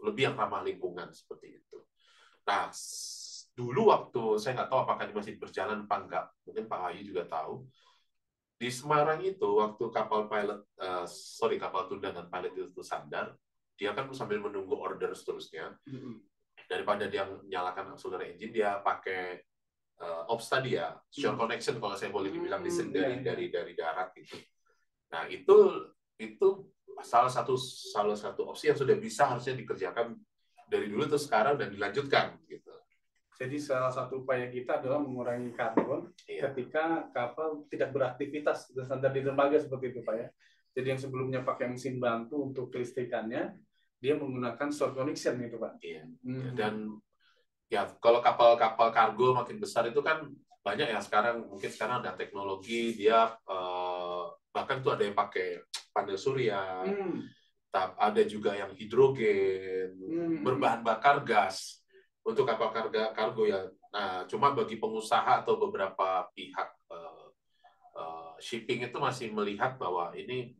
lebih yang ramah lingkungan seperti itu. Nah, dulu waktu saya nggak tahu apakah ini masih berjalan apa enggak, mungkin Pak Wahyu juga tahu. Di Semarang itu waktu kapal tunda dan pilot itu sandar, dia kan sambil menunggu order seterusnya. Daripada dia menyalakan auxiliary engine, dia pakai ops tadi ya, shore connection kalau saya boleh dibilang dari darat gitu. Nah itu salah satu opsi yang sudah bisa harusnya dikerjakan dari dulu terus sekarang dan dilanjutkan gitu. Jadi salah satu upaya kita adalah mengurangi karbon ketika kapal tidak beraktivitas dan standar di dermaga seperti itu, Pak ya. Jadi yang sebelumnya pakai mesin bantu untuk kelistrikannya, dia menggunakan shore connection gitu, Pak. Iya. Dan ya kalau kapal-kapal kargo makin besar itu kan banyak ya sekarang, mungkin sekarang ada teknologi dia bahkan tuh ada yang pakai panel surya, ada juga yang hidrogen, berbahan bakar gas untuk kapal kargo ya. Nah, cuma bagi pengusaha atau beberapa pihak shipping itu masih melihat bahwa ini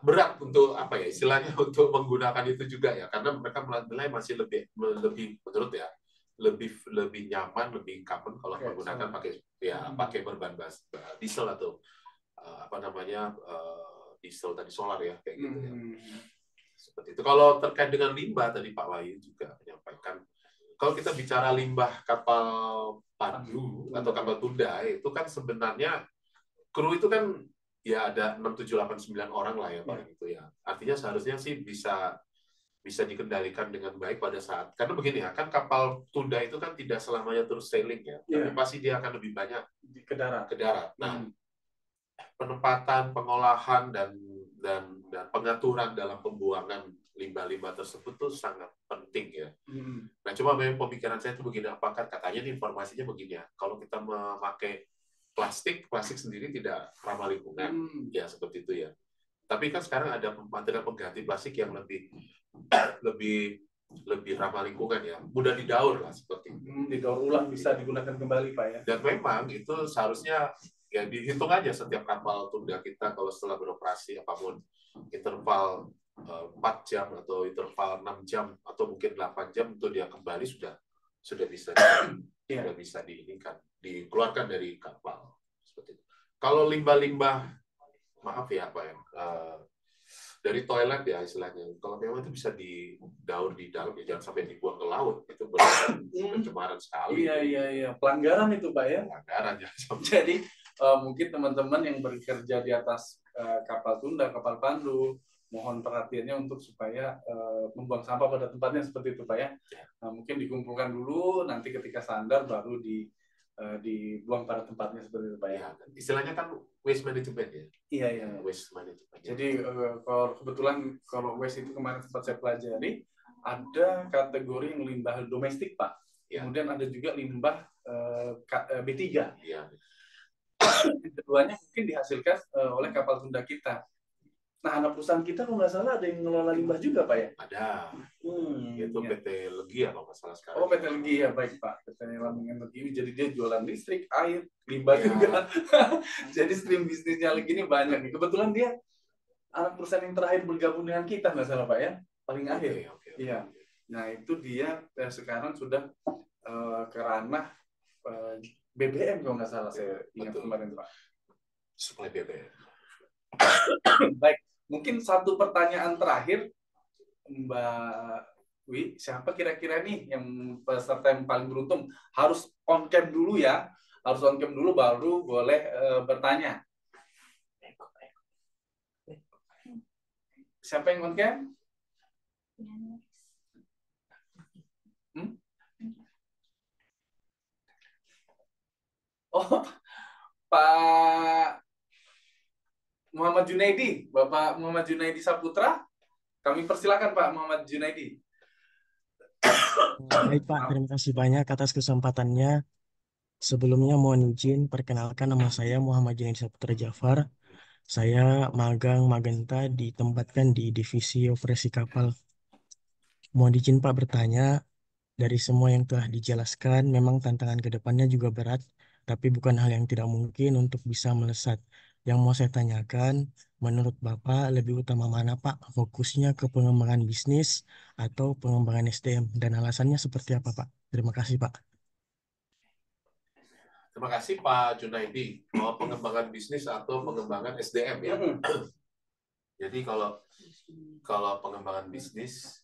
berat untuk apa ya istilahnya untuk menggunakan itu juga ya, karena mereka menilai masih lebih menurut ya lebih nyaman, lebih common kalau menggunakan pakai berbahan diesel atau diesel tadi solar ya kayak gitu ya. Seperti itu. Kalau terkait dengan limbah tadi Pak Wahyu juga menyampaikan, kalau kita bicara limbah kapal pandu atau kapal tunda itu kan sebenarnya kru itu kan ya ada 6, 7, 8, 9 orang lah ya paling itu ya. Artinya seharusnya sih bisa dikendalikan dengan baik pada saat, karena begini ya, kan kapal tunda itu kan tidak selamanya terus sailing ya, tapi pasti dia akan lebih banyak ke darat. Nah, penempatan, pengolahan dan pengaturan dalam pembuangan limbah-limbah tersebut tuh sangat penting ya. Nah, cuma memang pemikiran saya itu begini, apakah katanya nih informasinya begini ya, kalau kita memakai plastik sendiri tidak ramah lingkungan, ya seperti itu ya. Tapi kan sekarang ada material pengganti plastik yang lebih ramah lingkungan ya, mudah didaur lah seperti itu. Didaur ulang bisa digunakan kembali Pak ya. Dan memang itu seharusnya ya dihitung aja setiap kapal tunda kita kalau setelah beroperasi apapun interval 4 jam atau interval 6 jam atau mungkin 8 jam untuk dia kembali sudah bisa sudah bisa dikeluarkan dari kapal seperti itu. Kalau limbah-limbah maaf ya Pak ya, dari toilet ya istilahnya, kalau memang itu bisa didaur di dalam ya jangan sampai dibuang ke laut, itu pencemaran sekali. Iya pelanggaran itu Pak ya. Pelanggaran ya. Jadi mungkin teman-teman yang bekerja di atas kapal tunda, kapal pandu, mohon perhatiannya untuk supaya membuang sampah pada tempatnya seperti itu Pak ya. Nah, mungkin dikumpulkan dulu, nanti ketika sandar baru dibuang pada tempatnya seperti itu Pak ya. Istilahnya kan waste management ya. Iya. Waste management. Jadi kebetulan kalau waste itu kemarin sempat saya pelajari, ada kategori yang limbah domestik Pak. Kemudian ada juga limbah B3. Iya. Keduanya mungkin dihasilkan oleh kapal tunda kita. Nah, anak perusahaan kita kalau nggak salah ada yang ngelola limbah juga, Pak ya? Ada. Itu PT Legi ya kalau nggak salah sekarang. Oh, PT Legi ya, baik Pak. PT Lambung Energi. Jadi dia jualan listrik, air, limbah juga. Jadi stream bisnisnya Legi ini banyak nih. Kebetulan dia anak perusahaan yang terakhir bergabung dengan kita, nggak salah Pak ya? Paling akhir. Iya. Nah, itu dia sekarang sudah ke ranah BBM kalau nggak salah saya ingat kemarin Pak. Suplai BBM. Baik, mungkin satu pertanyaan terakhir Mbak Wi, siapa kira-kira nih yang peserta yang paling beruntung? Harus on cam dulu ya, harus on cam dulu baru boleh bertanya. Siapa yang on cam? Oh, Pak Muhammad Junaidi, Bapak Muhammad Junaidi Saputra, kami persilakan Pak Muhammad Junaidi. Baik Pak, terima kasih banyak atas kesempatannya. Sebelumnya mohon izin perkenalkan, nama saya Muhammad Junaidi Saputra Jafar. Saya magang Magenta, ditempatkan di divisi operasi kapal. Mohon izin Pak bertanya, dari semua yang telah dijelaskan, memang tantangan ke depannya juga berat, tapi bukan hal yang tidak mungkin untuk bisa melesat. Yang mau saya tanyakan, menurut Bapak lebih utama mana Pak? Fokusnya ke pengembangan bisnis atau pengembangan SDM? Dan alasannya seperti apa Pak? Terima kasih, Pak. Terima kasih Pak Junaidi. Pengembangan bisnis atau pengembangan SDM ya. Jadi kalau pengembangan bisnis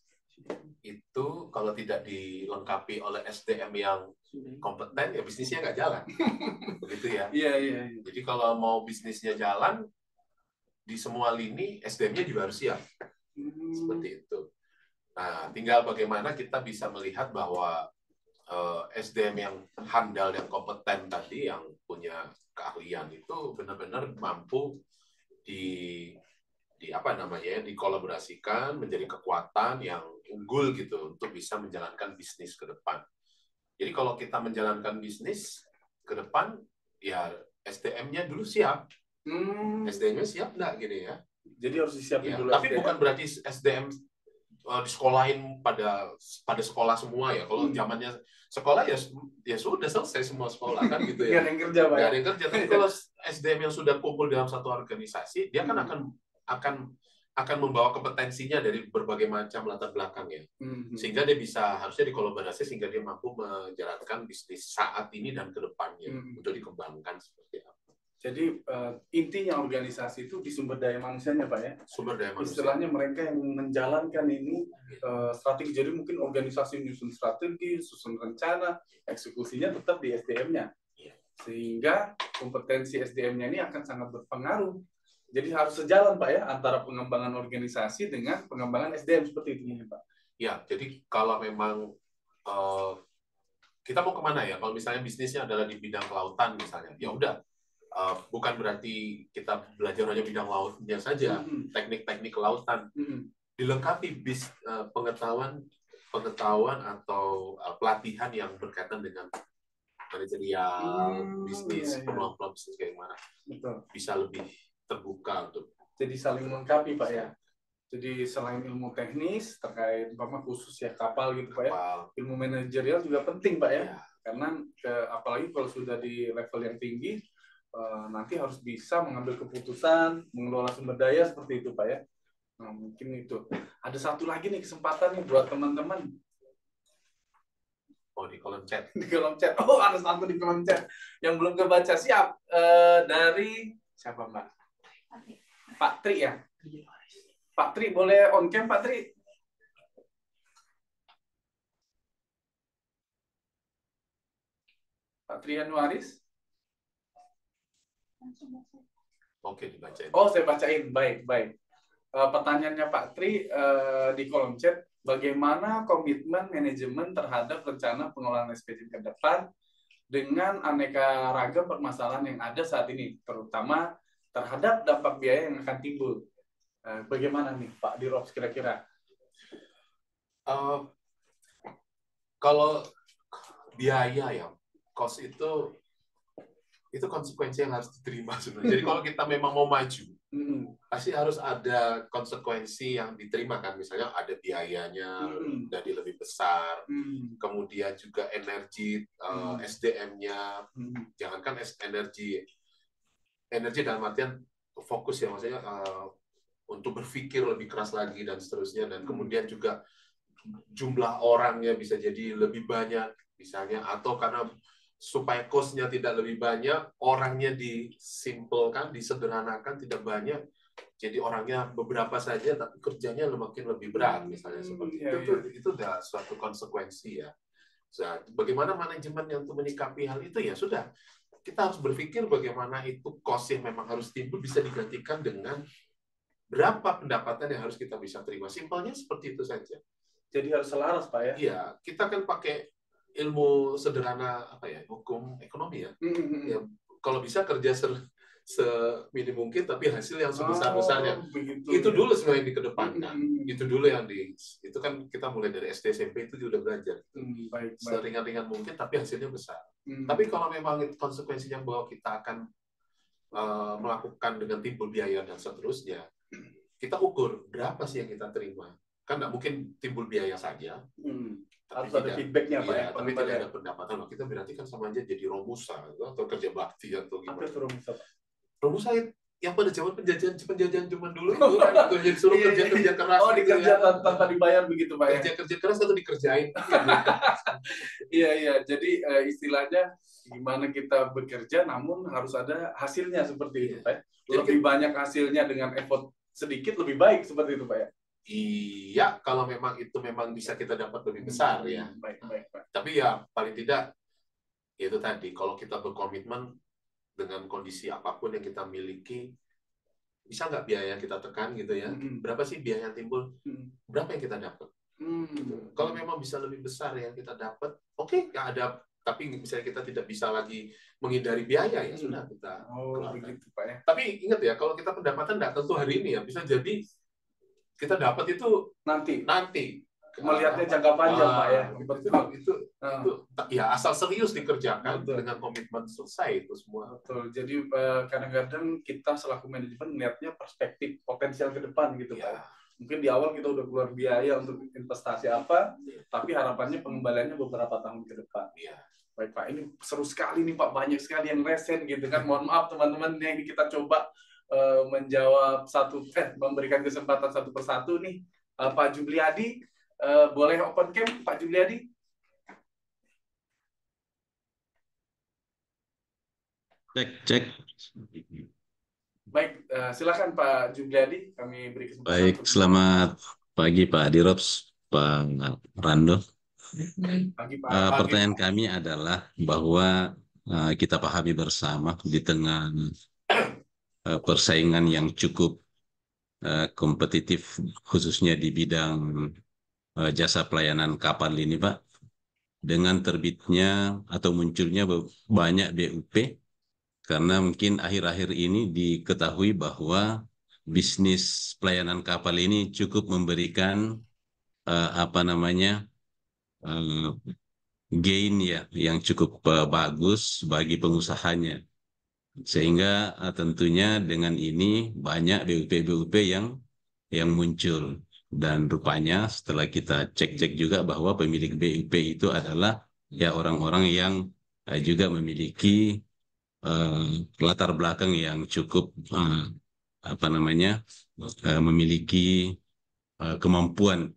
itu kalau tidak dilengkapi oleh SDM yang kompeten, ya bisnisnya nggak jalan. Begitu ya. Iya. Jadi kalau mau bisnisnya jalan, di semua lini SDM-nya juga harus siap. Seperti itu. Nah, tinggal bagaimana kita bisa melihat bahwa SDM yang handal, yang kompeten tadi, yang punya keahlian itu benar-benar mampu dikolaborasikan menjadi kekuatan yang unggul gitu untuk bisa menjalankan bisnis ke depan. Jadi kalau kita menjalankan bisnis ke depan, ya SDM-nya dulu siap. SDM-nya siap nggak gini ya? Jadi harus disiapin Ya, dulu tapi SDM. bukan berarti SDM disekolahin pada sekolah semua ya. Kalau zamannya sekolah ya sudah selesai semua sekolah kan gitu ya. Nggak ada yang kerja, Pak. Nggak ada yang kerja. Tapi kalau SDM yang sudah kumpul dalam satu organisasi, dia kan akan membawa kompetensinya dari berbagai macam latar belakangnya. Sehingga dia harusnya dikolaborasi sehingga dia mampu menjalankan bisnis saat ini dan ke depannya untuk dikembangkan seperti apa. Jadi intinya organisasi itu di sumber daya manusianya, Pak ya. Sumber daya manusia. Istilahnya mereka yang menjalankan ini strategi. Jadi mungkin organisasi menyusun strategi, susun rencana, eksekusinya tetap di SDM-nya. Sehingga kompetensi SDM-nya ini akan sangat berpengaruh. Jadi harus sejalan, Pak ya, antara pengembangan organisasi dengan pengembangan SDM seperti itu, Pak. Ya, jadi kalau memang kita mau kemana ya? Kalau misalnya bisnisnya adalah di bidang kelautan misalnya, ya udah. Bukan berarti kita belajar hanya bidang lautnya saja, teknik-teknik kelautan. Dilengkapi pengetahuan atau pelatihan yang berkaitan dengan manajerial, bisnis, peluang-peluang bisnis kayak gimana. Bisa lebih terbuka untuk. Jadi saling melengkapi, Pak ya. Jadi selain ilmu teknis terkait khusus ya kapal gitu, Pak ya. Ilmu manajerial juga penting, Pak ya. Karena apalagi kalau sudah di level yang tinggi, nanti harus bisa mengambil keputusan, mengelola sumber daya seperti itu, Pak ya. Nah, mungkin itu. Ada satu lagi nih kesempatan nih buat teman-teman. Oh, di kolom chat. Di kolom chat. Oh, ada satu di kolom chat yang belum kebaca. Siap. Dari siapa, Mbak? Pak Tri ya? Pak Tri, boleh on cam, Pak Tri? Pak Tri Yanuaris? Oke, dibacain. Oh, saya bacain. Baik. Pertanyaannya Pak Tri di kolom chat, bagaimana komitmen manajemen terhadap rencana pengelolaan SPJ ke depan dengan aneka ragam permasalahan yang ada saat ini, terutama terhadap dampak biaya yang akan timbul. Bagaimana nih Pak Dirops kira-kira? Kalau biaya ya, cost itu konsekuensi yang harus diterima sebenarnya. Jadi kalau kita memang mau maju, pasti harus ada konsekuensi yang diterima kan. Misalnya ada biayanya jadi lebih besar, kemudian juga energi SDM-nya, jangankan energi dalam artian fokus ya, maksudnya untuk berpikir lebih keras lagi dan seterusnya, dan kemudian juga jumlah orangnya bisa jadi lebih banyak misalnya, atau karena supaya cost-nya tidak lebih banyak, orangnya disimpelkan, disederhanakan, tidak banyak, jadi orangnya beberapa saja, tapi kerjanya makin lebih berat, misalnya seperti itu udah suatu konsekuensi ya. Nah, bagaimana manajemen yang untuk menyikapi hal itu ya sudah, kita harus berpikir bagaimana itu cost yang memang harus timbul bisa digantikan dengan berapa pendapatan yang harus kita bisa terima. Simpelnya seperti itu saja. Jadi harus selaras, Pak ya? Iya, kita kan pakai ilmu sederhana hukum ekonomi ya. Ya kalau bisa kerja seminim mungkin tapi hasil yang sebesar-besarnya. Itu dulu sebenarnya yang dikedepankan. Itu dulu yang itu kan kita mulai dari SD SMP itu sudah belajar. Seringan-ringan mungkin tapi hasilnya besar. Tapi kalau memang konsekuensinya bahwa kita akan melakukan dengan timbul biaya dan seterusnya, kita ukur berapa sih yang kita terima. Kan nggak mungkin timbul biaya saja. Harus ada feedback-nya, Pak ya, tapi tidak ada pendapatan. Nah, kita berarti kan sama aja jadi romusa atau kerja bakti atau gimana. Apa itu romusa, Pak? Romusa yang pada zaman penjajahan zaman dulu itu kan itu yang disuruh kerja keras Oh, gitu dikerja ya. tanpa dibayar begitu Pak ya? Kerja keras atau dikerjain. Iya, jadi istilahnya gimana kita bekerja namun harus ada hasilnya seperti itu Pak ya? Lebih banyak hasilnya dengan effort sedikit lebih baik seperti itu Pak ya? Iya, kalau memang itu memang bisa kita dapat lebih besar ya. Baik, Pak. Tapi ya paling tidak itu tadi, kalau kita berkomitmen dengan kondisi apapun yang kita miliki, bisa nggak biaya yang kita tekan gitu ya? Berapa sih biaya yang timbul? Berapa yang kita dapat? Kalau memang bisa lebih besar yang kita dapat, oke, nggak ada. Tapi misalnya kita tidak bisa lagi menghindari biaya, ya sudah kita keluarkan. Begitu Pak ya. Tapi ingat ya, kalau kita pendapatan nggak tentu hari ini ya, bisa jadi kita dapat itu nanti. Melihatnya jangka panjang Pak ya. Itu ya asal serius dikerjakan dengan komitmen selesai itu semua. Betul. Jadi kadang-kadang kita selaku manajemen melihatnya perspektif potensial ke depan gitu Pak. Mungkin di awal kita udah keluar biaya untuk investasi apa, tapi harapannya pengembaliannya beberapa tahun ke depan. Baik Pak, ini seru sekali nih Pak, banyak sekali yang resen gitu kan. Mohon maaf teman-teman, ini kita coba menjawab memberikan kesempatan satu persatu nih. Pak Jubliadi, boleh open cam Pak Jubliadi? Cek. Baik, silakan Pak Jubliadi, kami beri kesempatan. Baik, selamat pagi Pak Dirops, Pak Rando. Pagi, Pak. Pertanyaan kami adalah bahwa kita pahami bersama di tengah persaingan yang cukup kompetitif, khususnya di bidang jasa pelayanan kapal ini, Pak. Dengan terbitnya atau munculnya banyak BUP, karena mungkin akhir-akhir ini diketahui bahwa bisnis pelayanan kapal ini cukup memberikan gain ya yang cukup bagus bagi pengusahanya. Sehingga tentunya dengan ini banyak BUP yang muncul. Dan rupanya setelah kita cek-cek juga bahwa pemilik BUP itu adalah ya orang-orang yang juga memiliki latar belakang yang cukup memiliki kemampuan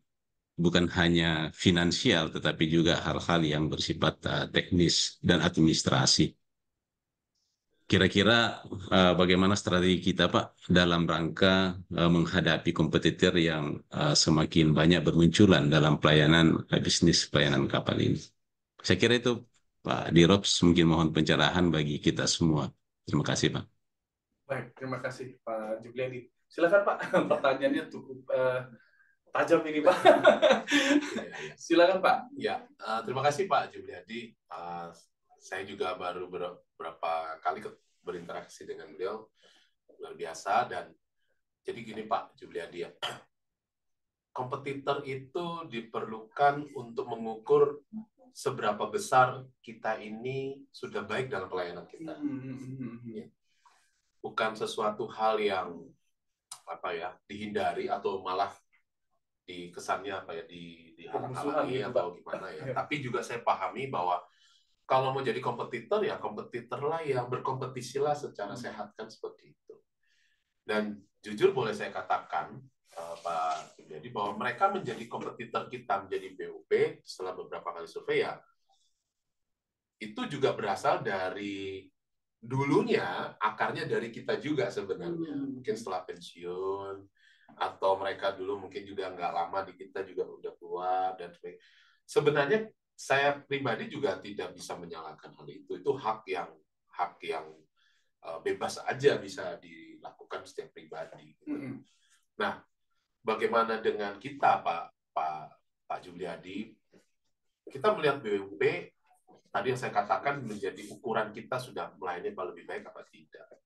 bukan hanya finansial tetapi juga hal-hal yang bersifat teknis dan administrasi. Kira-kira bagaimana strategi kita Pak dalam rangka menghadapi kompetitor yang semakin banyak bermunculan dalam bisnis pelayanan kapal ini? Saya kira itu Pak Dirops, mungkin mohon pencerahan bagi kita semua. Terima kasih Pak. Baik, terima kasih Pak Jubliadi. Silakan Pak, pertanyaannya cukup tajam ini Pak. Silakan Pak. Ya, terima kasih Pak Jubliadi. Saya juga baru beberapa kali berinteraksi dengan beliau, luar biasa. Dan jadi gini Pak Jubliadi, kompetitor itu diperlukan untuk mengukur seberapa besar kita ini sudah baik dalam pelayanan kita. Bukan sesuatu hal yang dihindari atau malah kesannya dihalang-halangi atau gimana ya. Tapi juga saya pahami bahwa kalau mau jadi kompetitor ya kompetitorlah yang berkompetisilah secara sehat kan seperti itu. Dan jujur boleh saya katakan Pak jadi bahwa mereka menjadi kompetitor kita menjadi BUP setelah beberapa kali survei ya itu juga berasal dari dulunya akarnya dari kita juga sebenarnya. Mungkin setelah pensiun atau mereka dulu mungkin juga nggak lama di kita juga udah keluar dan sebagainya. Sebenarnya saya pribadi juga tidak bisa menyalahkan hal itu. Itu hak yang bebas aja bisa dilakukan setiap pribadi. Gitu. Nah, bagaimana dengan kita Pak Jubliadi? Kita melihat BUP tadi yang saya katakan menjadi ukuran kita sudah melayani lebih baik apa tidak.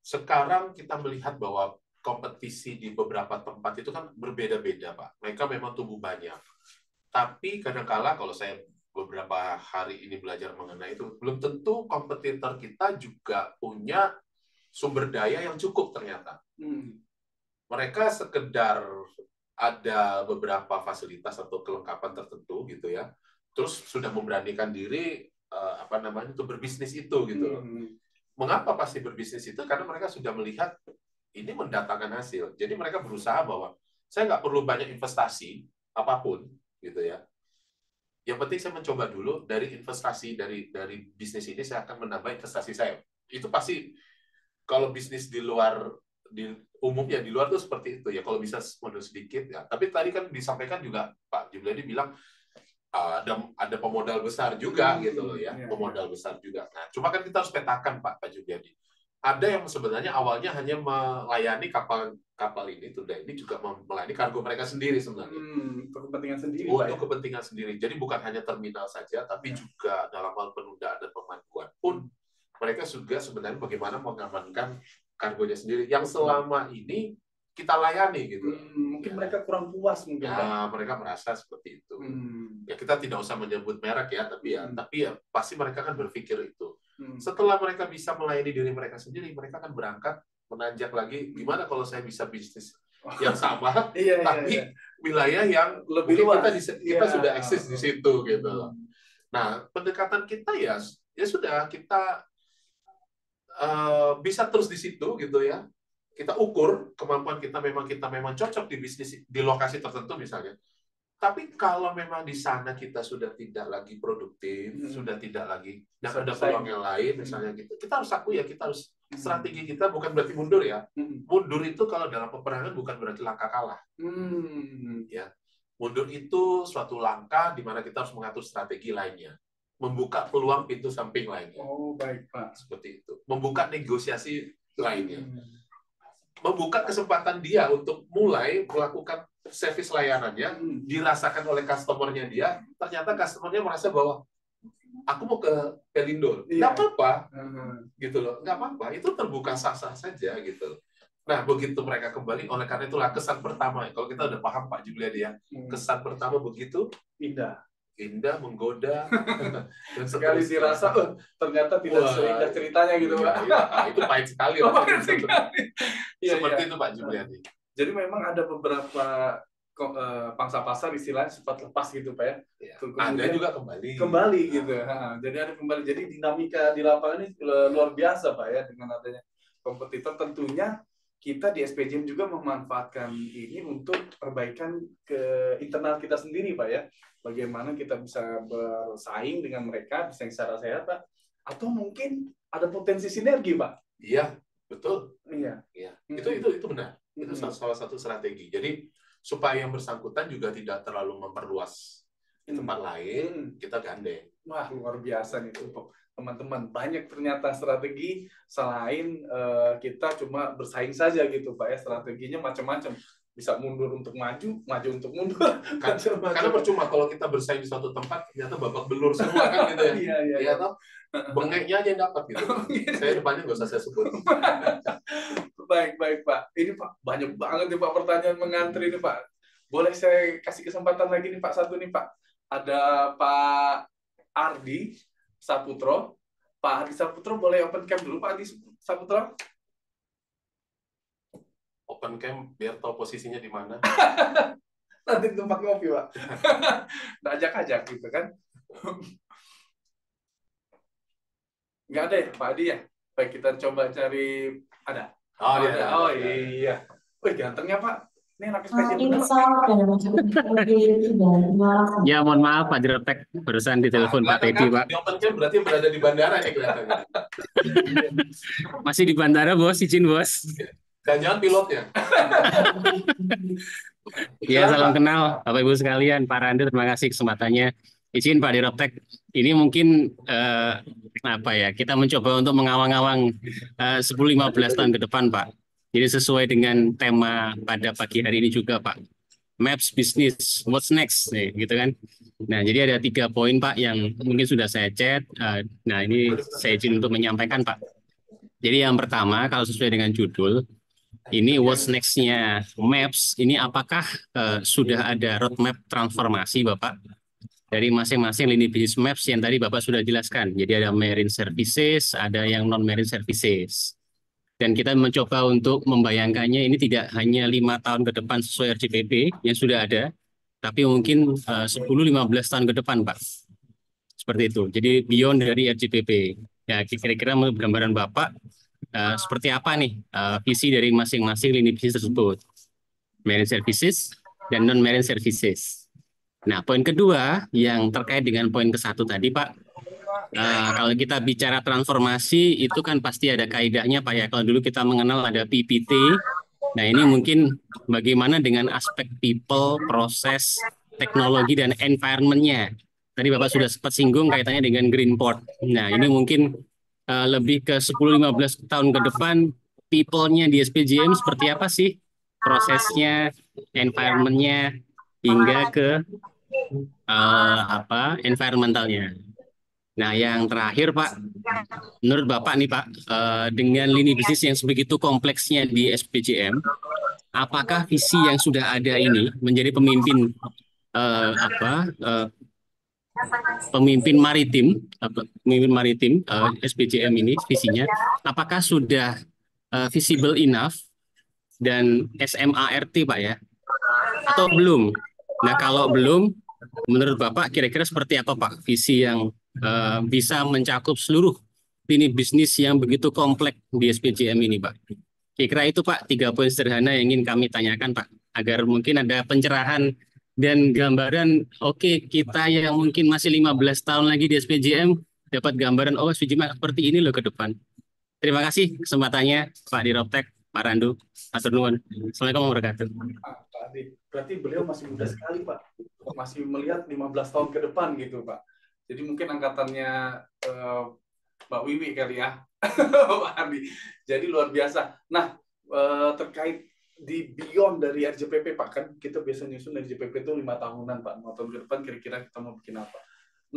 Sekarang kita melihat bahwa kompetisi di beberapa tempat itu kan berbeda-beda, Pak. Mereka memang tumbuh banyak. Tapi kadang-kala kalau saya beberapa hari ini belajar mengenai itu, belum tentu kompetitor kita juga punya sumber daya yang cukup ternyata. Mereka sekedar ada beberapa fasilitas atau kelengkapan tertentu gitu ya. Terus sudah memberanikan diri untuk berbisnis itu gitu. Mengapa pasti berbisnis itu? Karena mereka sudah melihat ini mendatangkan hasil. Jadi mereka berusaha bahwa saya nggak perlu banyak investasi apapun, gitu ya. Yang penting saya mencoba dulu dari investasi dari bisnis ini saya akan menambah investasi saya. Itu pasti kalau bisnis di luar umumnya di luar tuh seperti itu ya. Kalau bisa modal sedikit ya. Tapi tadi kan disampaikan juga Pak Juliadi bilang ada pemodal besar juga gitu loh ya, pemodal besar juga. Nah, cuma kan kita harus petakan Pak Juliadi. Ada yang sebenarnya awalnya hanya melayani kapal ini, Tunda ini juga melayani kargo mereka sendiri sebenarnya. Untuk kepentingan sendiri. Untuk kepentingan sendiri. Jadi bukan hanya terminal saja, tapi juga dalam hal penundaan dan pemanduan pun mereka juga sebenarnya bagaimana mengamankan kargonya sendiri yang selama ini kita layani gitu. Mungkin mereka kurang puas mungkin. Ya, mereka merasa seperti itu. Ya kita tidak usah menyebut merek ya, tapi ya pasti mereka kan berpikir itu. Setelah mereka bisa melayani diri mereka sendiri, mereka akan berangkat menanjak lagi. Gimana kalau saya bisa bisnis yang sama, tapi wilayah yang lebih luas. Kita sudah eksis di situ gitu. Nah, pendekatan kita ya sudah kita bisa terus di situ gitu ya. Kita ukur kemampuan kita memang cocok di bisnis di lokasi tertentu misalnya. Tapi kalau memang di sana kita sudah tidak lagi produktif, sudah tidak lagi ada peluang yang lain misalnya gitu. Kita harus akui ya, kita harus strategi kita bukan berarti mundur ya. Mundur itu kalau dalam peperangan bukan berarti langkah kalah. Ya. Mundur itu suatu langkah di mana kita harus mengatur strategi lainnya. Membuka peluang pintu samping lainnya. Oh, baik, Pak. Seperti itu. Membuka negosiasi lainnya. Membuka kesempatan dia untuk mulai melakukan servis layanannya, dirasakan oleh customer-nya dia, ternyata customer-nya merasa bahwa aku mau ke Pelindo, nggak apa-apa, gitu loh, nggak apa-apa, itu terbuka sah-sah saja gitu. Nah, begitu mereka kembali, oleh karena itulah kesan pertama, kalau kita udah paham Pak Juliadi ya, kesan pertama begitu indah, menggoda, dan sekali dirasa ternyata tidak seindah ceritanya gitu Pak. Itu pahit sekali. Seperti itu Pak Juliadi. Jadi memang ada beberapa pangsa pasar istilahnya sempat lepas gitu Pak ya. Ada juga kembali gitu. Jadi ada kembali. Jadi dinamika di lapangan ini luar biasa Pak ya, dengan adanya kompetitor. Tentunya kita di SPJM juga memanfaatkan ini untuk perbaikan ke internal kita sendiri Pak ya. Bagaimana kita bisa bersaing dengan mereka, bersaing secara sehat, Pak? Atau mungkin ada potensi sinergi, Pak? Iya, betul. Iya. Itu benar. Itu salah satu strategi. Jadi supaya yang bersangkutan juga tidak terlalu memperluas di tempat lain, kita gandeng. Wah, luar biasa nih teman-teman. Banyak ternyata strategi selain kita cuma bersaing saja gitu, Pak ya. Strateginya macam-macam. Bisa mundur untuk maju, maju untuk mundur. Karena percuma kalau kita bersaing di suatu tempat, ternyata babak belur semua kan gitu ya. Iya toh. Bengeknya aja yang dapat gitu. Saya depannya nggak usah saya sebut. Baik Pak. Ini Pak banyak banget nih Pak pertanyaan mengantri nih Pak. Boleh saya kasih kesempatan lagi nih Pak, satu nih Pak. Ada Pak Ardi Saputro. Pak Ardi Saputro boleh open cam dulu Pak Ardi Saputro. Open cam biar tahu posisinya di mana. Nanti tempat ngopi, Pak. Ajak-ajak gitu kan. Nggak ada ya, Pak Adi ya? Baik, kita coba cari. Ada? Oh, iya. Wih, gantengnya, Pak. Ini anak spesial. Ya, mohon maaf Pak Jerotek. Barusan ditelepon Pak Teddy, Pak. Di open cam berarti berada di bandara ya kelihatannya. Masih di bandara, Bos. Izin, Bos. Jangan pilotnya. Ya, salam kenal Bapak Ibu sekalian. Pak Randy, terima kasih kesempatannya. Izin Pak Direktek, ini mungkin kita mencoba untuk mengawang-awang 10-15 tahun ke depan Pak. Jadi sesuai dengan tema pada pagi hari ini juga Pak. Maps Business, what's next? Nih, gitu kan. Nah, jadi ada 3 poin Pak yang mungkin sudah saya chat. Nah, ini saya izin untuk menyampaikan Pak. Jadi yang pertama, kalau sesuai dengan judul, ini what's next-nya Maps, ini apakah sudah ada roadmap transformasi Bapak dari masing-masing lini bisnis Maps yang tadi Bapak sudah jelaskan. Jadi ada marine services, ada yang non-marine services. Dan kita mencoba untuk membayangkannya ini tidak hanya 5 tahun ke depan sesuai RJPP yang sudah ada, tapi mungkin 10-15 tahun ke depan Pak. Seperti itu. Jadi beyond dari RJPP. Ya, kira-kira menurut gambaran Bapak seperti apa nih visi dari masing-masing lini bisnis tersebut? Marine services dan non-marine services. Nah, poin kedua yang terkait dengan poin ke-1 tadi, Pak. Kalau kita bicara transformasi, itu kan pasti ada kaidahnya, Pak ya. Kalau dulu kita mengenal ada PPT. Nah, ini mungkin bagaimana dengan aspek people, proses, teknologi, dan environment-nya. Tadi Bapak sudah sempat singgung kaitannya dengan Greenport. Nah, ini mungkin lebih ke 10-15 tahun ke depan, people-nya di SPJM seperti apa sih? Prosesnya, environment-nya, hingga ke environmentalnya. Nah, yang terakhir Pak, menurut Bapak nih Pak, dengan lini bisnis yang sebegitu kompleksnya di SPJM, apakah visi yang sudah ada ini menjadi pemimpin pemimpin maritim SPJM ini visinya, apakah sudah visible enough dan SMART Pak ya, atau belum? Nah, kalau belum, menurut Bapak kira-kira seperti apa Pak visi yang bisa mencakup seluruh lini bisnis yang begitu kompleks di SPJM ini Pak? Kira-kira itu Pak, 3 poin sederhana yang ingin kami tanyakan Pak, agar mungkin ada pencerahan dan gambaran, oke, kita yang mungkin masih 15 tahun lagi di SPJM, dapat gambaran, oh SPJM seperti ini loh ke depan. Terima kasih kesempatannya Pak Diroptek, Pak Randu, Matur nuwun. Assalamualaikum warahmatullahi wabarakatuh. Pak Adi, berarti beliau masih muda sekali Pak, masih melihat 15 tahun ke depan gitu Pak. Jadi mungkin angkatannya Mbak Wiwi kali ya, Pak Adi. Jadi luar biasa. Nah, terkait di beyond dari RJPP Pak, kan kita biasa nyusun RJPP itu 5 tahunan Pak, 5 tahun ke depan kira-kira kita mau bikin apa.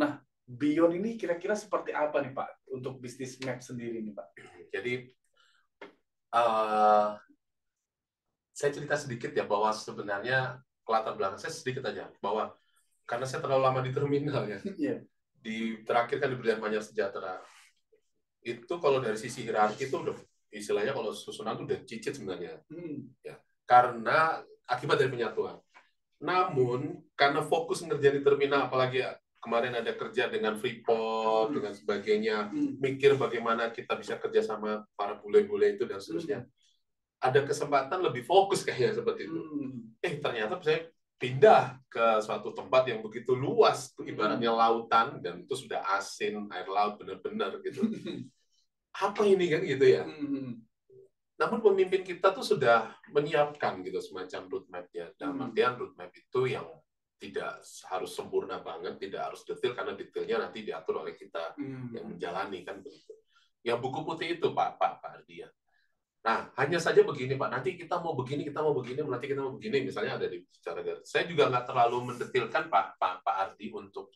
Nah, beyond ini kira-kira seperti apa nih Pak untuk bisnis map sendiri nih Pak? Jadi saya cerita sedikit ya, bahwa sebenarnya latar belakang saya sedikit aja, bahwa karena saya terlalu lama di terminal ya, terakhir kan di Berlian Manyar Sejahtera, itu kalau dari sisi hierarki itu udah istilahnya kalau susunan itu udah cicit sebenarnya, ya, karena akibat dari penyatuan. Namun karena fokus ngerjain di terminal, apalagi kemarin ada kerja dengan Freeport dengan sebagainya, mikir bagaimana kita bisa kerja sama para bule-bule itu dan seterusnya, ada kesempatan lebih fokus kayaknya seperti itu. Ternyata saya pindah ke suatu tempat yang begitu luas, ibaratnya lautan, dan itu sudah asin, air laut benar-benar gitu. Apa ini kan gitu ya. Namun pemimpin kita tuh sudah menyiapkan gitu semacam roadmap-nya. Dalam artian roadmap itu yang tidak harus sempurna banget, tidak harus detail, karena detailnya nanti diatur oleh kita yang menjalani kan begitu. Ya buku putih itu Pak Ardi ya. Nah, hanya saja begini Pak, nanti kita mau begini, nanti kita mau begini, misalnya ada di bicara. Saya juga nggak terlalu mendetilkan Pak Ardi untuk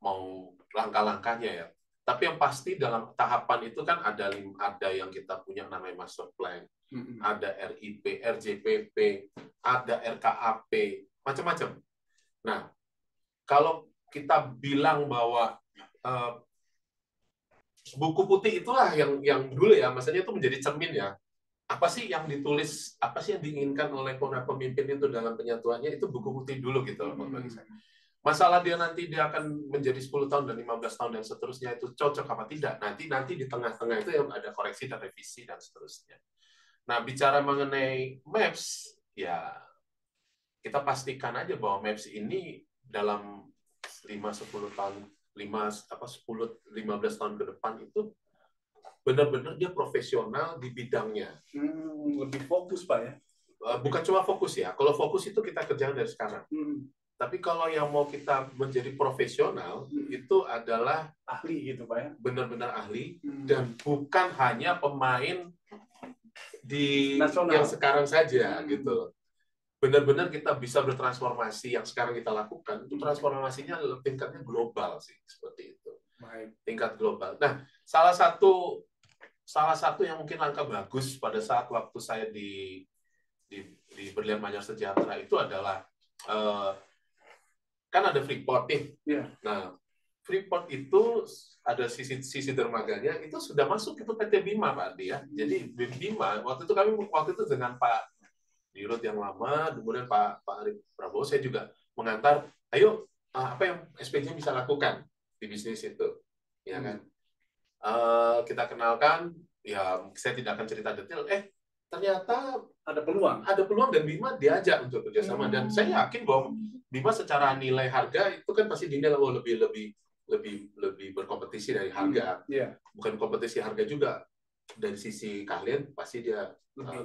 mau langkah-langkahnya ya. Tapi yang pasti dalam tahapan itu kan ada yang kita punya namanya master plan, ada RIP, RJPP, ada RKAP, macam-macam. Nah, kalau kita bilang bahwa buku putih itulah yang dulu ya, maksudnya itu menjadi cermin ya. Apa sih yang ditulis, apa sih yang diinginkan oleh para pemimpin itu dalam penyatuannya, itu buku putih dulu gitu bagi saya. Masalah dia nanti dia akan menjadi 10 tahun dan 15 tahun dan seterusnya itu cocok apa tidak. Nanti di tengah-tengah itu yang ada koreksi dan revisi dan seterusnya. Nah, bicara mengenai MAPS, ya kita pastikan aja bahwa MAPS ini dalam 5-10 tahun, 10-15 tahun ke depan itu benar-benar dia profesional di bidangnya. Lebih fokus Pak ya? Bukan cuma fokus ya. Kalau fokus itu kita kerjakan dari sekarang. Tapi kalau yang mau kita menjadi profesional, itu adalah ahli gitu Pak ya? Benar-benar ahli, dan bukan hanya pemain di nasional yang sekarang saja gitu. Benar-benar kita bisa bertransformasi yang sekarang kita lakukan, itu transformasinya tingkatnya global sih, seperti itu. Tingkat global. Nah, salah satu yang mungkin langkah bagus pada saat waktu saya di Berlian Manyar Sejahtera itu adalah kan ada Freeport nih. Nah, Freeport itu ada sisi dermaganya itu sudah masuk itu PT Bima Pak Ardi ya. Jadi Bima waktu itu dengan Pak Dirut yang lama, kemudian Pak Arif Prabowo, saya juga mengantar, ayo apa yang SPJ bisa lakukan di bisnis itu. ya kan? Kita kenalkan, ya saya tidak akan cerita detail. Ternyata Ada peluang. dan Bima diajak untuk kerjasama, dan saya yakin bahwa Bima secara nilai harga itu kan pasti dinilai lebih berkompetisi dari harga. Iya. Bukan kompetisi harga juga, dari sisi kalian pasti dia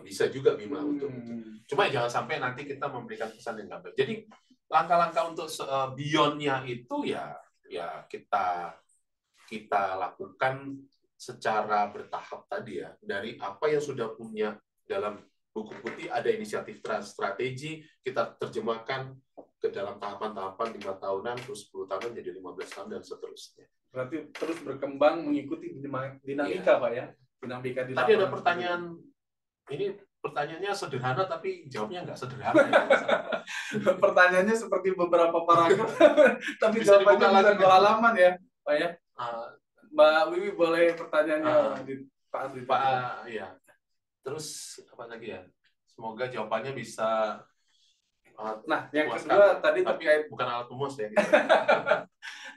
bisa juga Bima untuk itu. Cuma jangan sampai nanti kita memberikan pesan yang nggak baik. Jadi langkah-langkah untuk beyond-nya itu ya kita lakukan secara bertahap tadi ya. Dari apa yang sudah punya dalam buku putih, ada inisiatif strategi, kita terjemahkan ke dalam tahapan-tahapan 5 tahunan, terus 10 tahunan jadi 15 tahun dan seterusnya. Berarti terus berkembang mengikuti dinamika, Pak ya. Dinamika di Tadi ada lapangan. pertanyaan, ini pertanyaannya sederhana tapi jawabnya nggak sederhana. Pertanyaannya seperti beberapa paragraf, tapi Bisa jawabannya dibuka bisa lagi, 2 halaman ya, Pak ya. Mbak Wiwi boleh pertanyaannya di Pak Adri. Ya. Terus apa lagi ya? Semoga jawabannya bisa. Nah, yang kedua tadi tapi terkait bukan alat pemuas ya.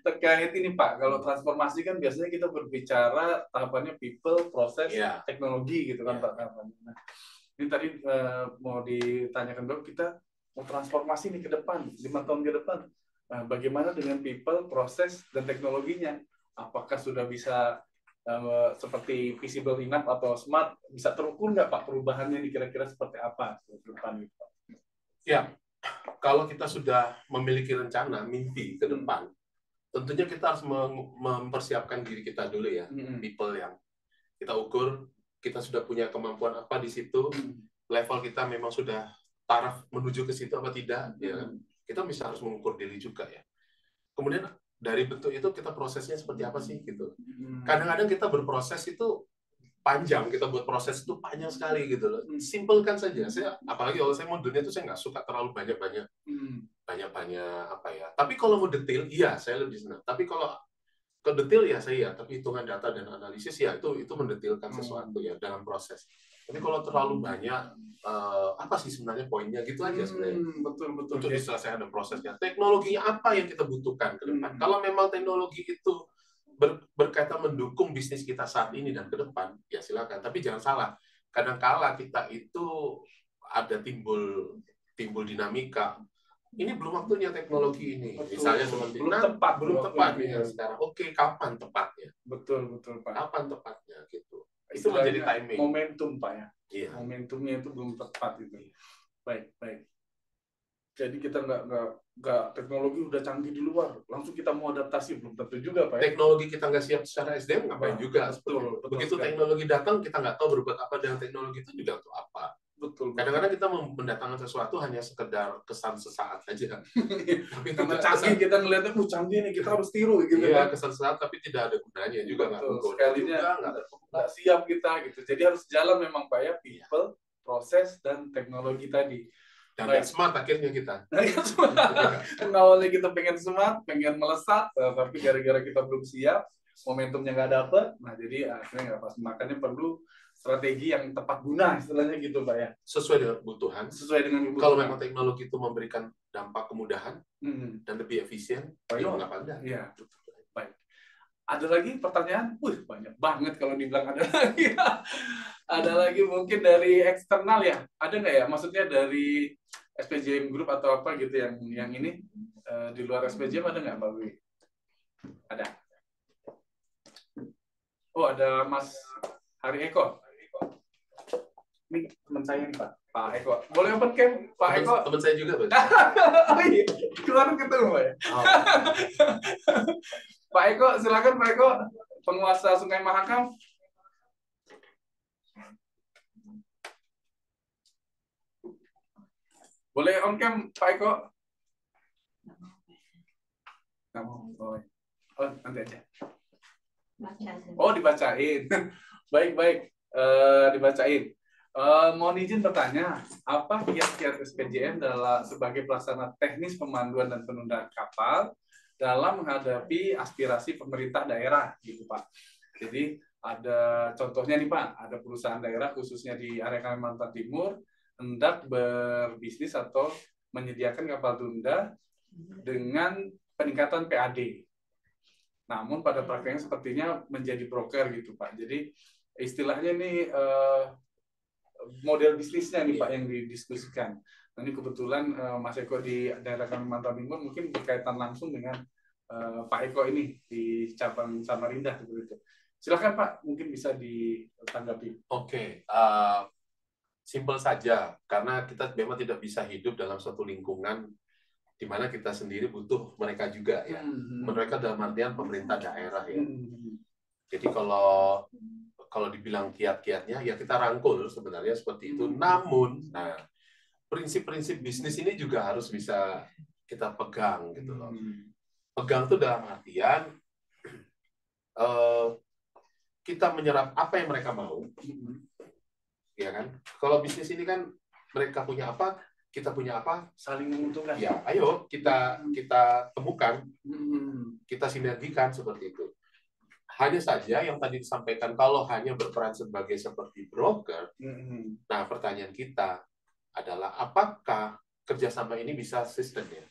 terkait ini Pak, kalau transformasi kan biasanya kita berbicara tahapannya people, proses, teknologi gitu kan Pak. Nah, ini tadi mau ditanyakan dong, kita mau transformasi nih ke depan, 5 tahun ke depan. Nah, bagaimana dengan people, proses, dan teknologinya? Apakah sudah bisa seperti visible enough atau smart, bisa terukur nggak Pak perubahannya nih, kira-kira seperti apa ke depan gitu Pak? Ya, kalau kita sudah memiliki rencana, mimpi ke depan, tentunya kita harus mempersiapkan diri kita dulu ya, people yang kita ukur, kita sudah punya kemampuan apa di situ, level kita memang sudah taraf menuju ke situ apa tidak, ya. Kita bisa harus mengukur diri juga ya. Kemudian dari bentuk itu kita prosesnya seperti apa sih gitu. Kadang-kadang kita berproses itu panjang, kita buat proses itu panjang sekali gitu loh. Simpelkan saja. Saya apalagi kalau saya mau dunia itu saya nggak suka terlalu banyak-banyak apa ya. Tapi kalau mau detail, iya saya lebih senang. Tapi kalau ke detail ya saya, tapi hitungan data dan analisis ya itu mendetilkan sesuatu ya dalam proses. Tapi kalau terlalu banyak apa sih sebenarnya poinnya gitu aja sebenarnya. Betul. Untuk diselesaikan ada prosesnya. Teknologinya apa yang kita butuhkan ke depan? Kalau memang teknologi itu berkaitan mendukung bisnis kita saat ini dan ke depan, ya silakan. Tapi jangan salah, kadang-kala kita itu ada timbul dinamika. Ini belum waktunya teknologi ini. Betul. Misalnya seperti belum tepat ya sekarang. Oke, kapan tepatnya? Betul Pak. Kapan tepatnya gitu. Itu menjadi timing. Momentum Pak ya. Iya. Momentumnya itu belum tepat itu. Baik. Jadi kita nggak teknologi udah canggih di luar, langsung kita mau adaptasi belum tentu juga Pak ya. Teknologi kita nggak siap secara SDM ngapain juga. Betul. Begitu teknologi datang kita nggak tahu berbuat apa dengan teknologi itu juga untuk apa. Betul. Kadang-kadang kita mendatangkan sesuatu hanya sekedar kesan sesaat aja. Tapi karena canggih kita ngeliatnya, canggih nih kita harus tiru gitu iya, kan. kesan sesaat tapi tidak ada gunanya juga. Sekalinya nggak siap kita gitu. Jadi harus jalan memang Pak ya, people, proses, dan teknologi tadi. Dan smart akhirnya kita. Awalnya kita pengen smart, pengen melesat, tapi gara-gara kita belum siap, momentumnya nggak dapet, nah jadi akhirnya nggak pas. Makanya perlu strategi yang tepat guna, istilahnya gitu Pak ya. Sesuai dengan kebutuhan. Kalau memang teknologi itu memberikan dampak kemudahan dan lebih efisien, kenapa enggak? Iya. Baik. Ada lagi pertanyaan? Banyak banget kalau dibilang ada lagi. Ada lagi mungkin dari eksternal ya? Ada nggak ya? Maksudnya dari SPJM Group atau apa gitu yang ini di luar SPJM ada nggak Mbak Wiwi? Ada. Oh ada Mas Hari Eko. Ini teman saya nih Pak Eko. Boleh open cam Pak Eko? Teman saya juga Pak. Oh iya, kemarin ketemu Pak ya. Pak Eko, silakan Pak Eko, penguasa Sungai Mahakam. Boleh on cam Pak Eko? Oh, nanti aja. Oh, dibacain. Baik. Dibacain. Mohon izin bertanya, apa kiat-kiat SPJM sebagai pelaksana teknis pemanduan dan penundaan kapal dalam menghadapi aspirasi pemerintah daerah, gitu Pak. Jadi ada contohnya nih Pak, ada perusahaan daerah khususnya di area Kalimantan Timur hendak berbisnis atau menyediakan kapal tunda dengan peningkatan PAD. namun pada prakteknya sepertinya menjadi broker gitu Pak. Jadi istilahnya nih model bisnisnya nih Pak yang didiskusikan. Nah, ini kebetulan Mas Eko di daerah Kalimantan Timur mungkin berkaitan langsung dengan Pak Eko ini di cabang Samarinda seperti itu. Silakan Pak, mungkin bisa ditanggapi. Oke, simpel saja karena kita memang tidak bisa hidup dalam suatu lingkungan di mana kita sendiri butuh mereka juga ya. Mereka dalam artian pemerintah daerah ya. Jadi kalau dibilang kiat-kiatnya ya kita rangkul sebenarnya seperti itu. Namun, nah prinsip-prinsip bisnis ini juga harus bisa kita pegang gitu loh. Pegang itu dalam artian kita menyerap apa yang mereka mau, ya kan? Kalau bisnis ini kan mereka punya apa, kita punya apa, Saling menguntungkan. ya ayo kita temukan, kita sinergikan seperti itu. Hanya saja yang tadi disampaikan kalau hanya berperan sebagai seperti broker, nah pertanyaan kita adalah apakah kerjasama ini bisa sistemnya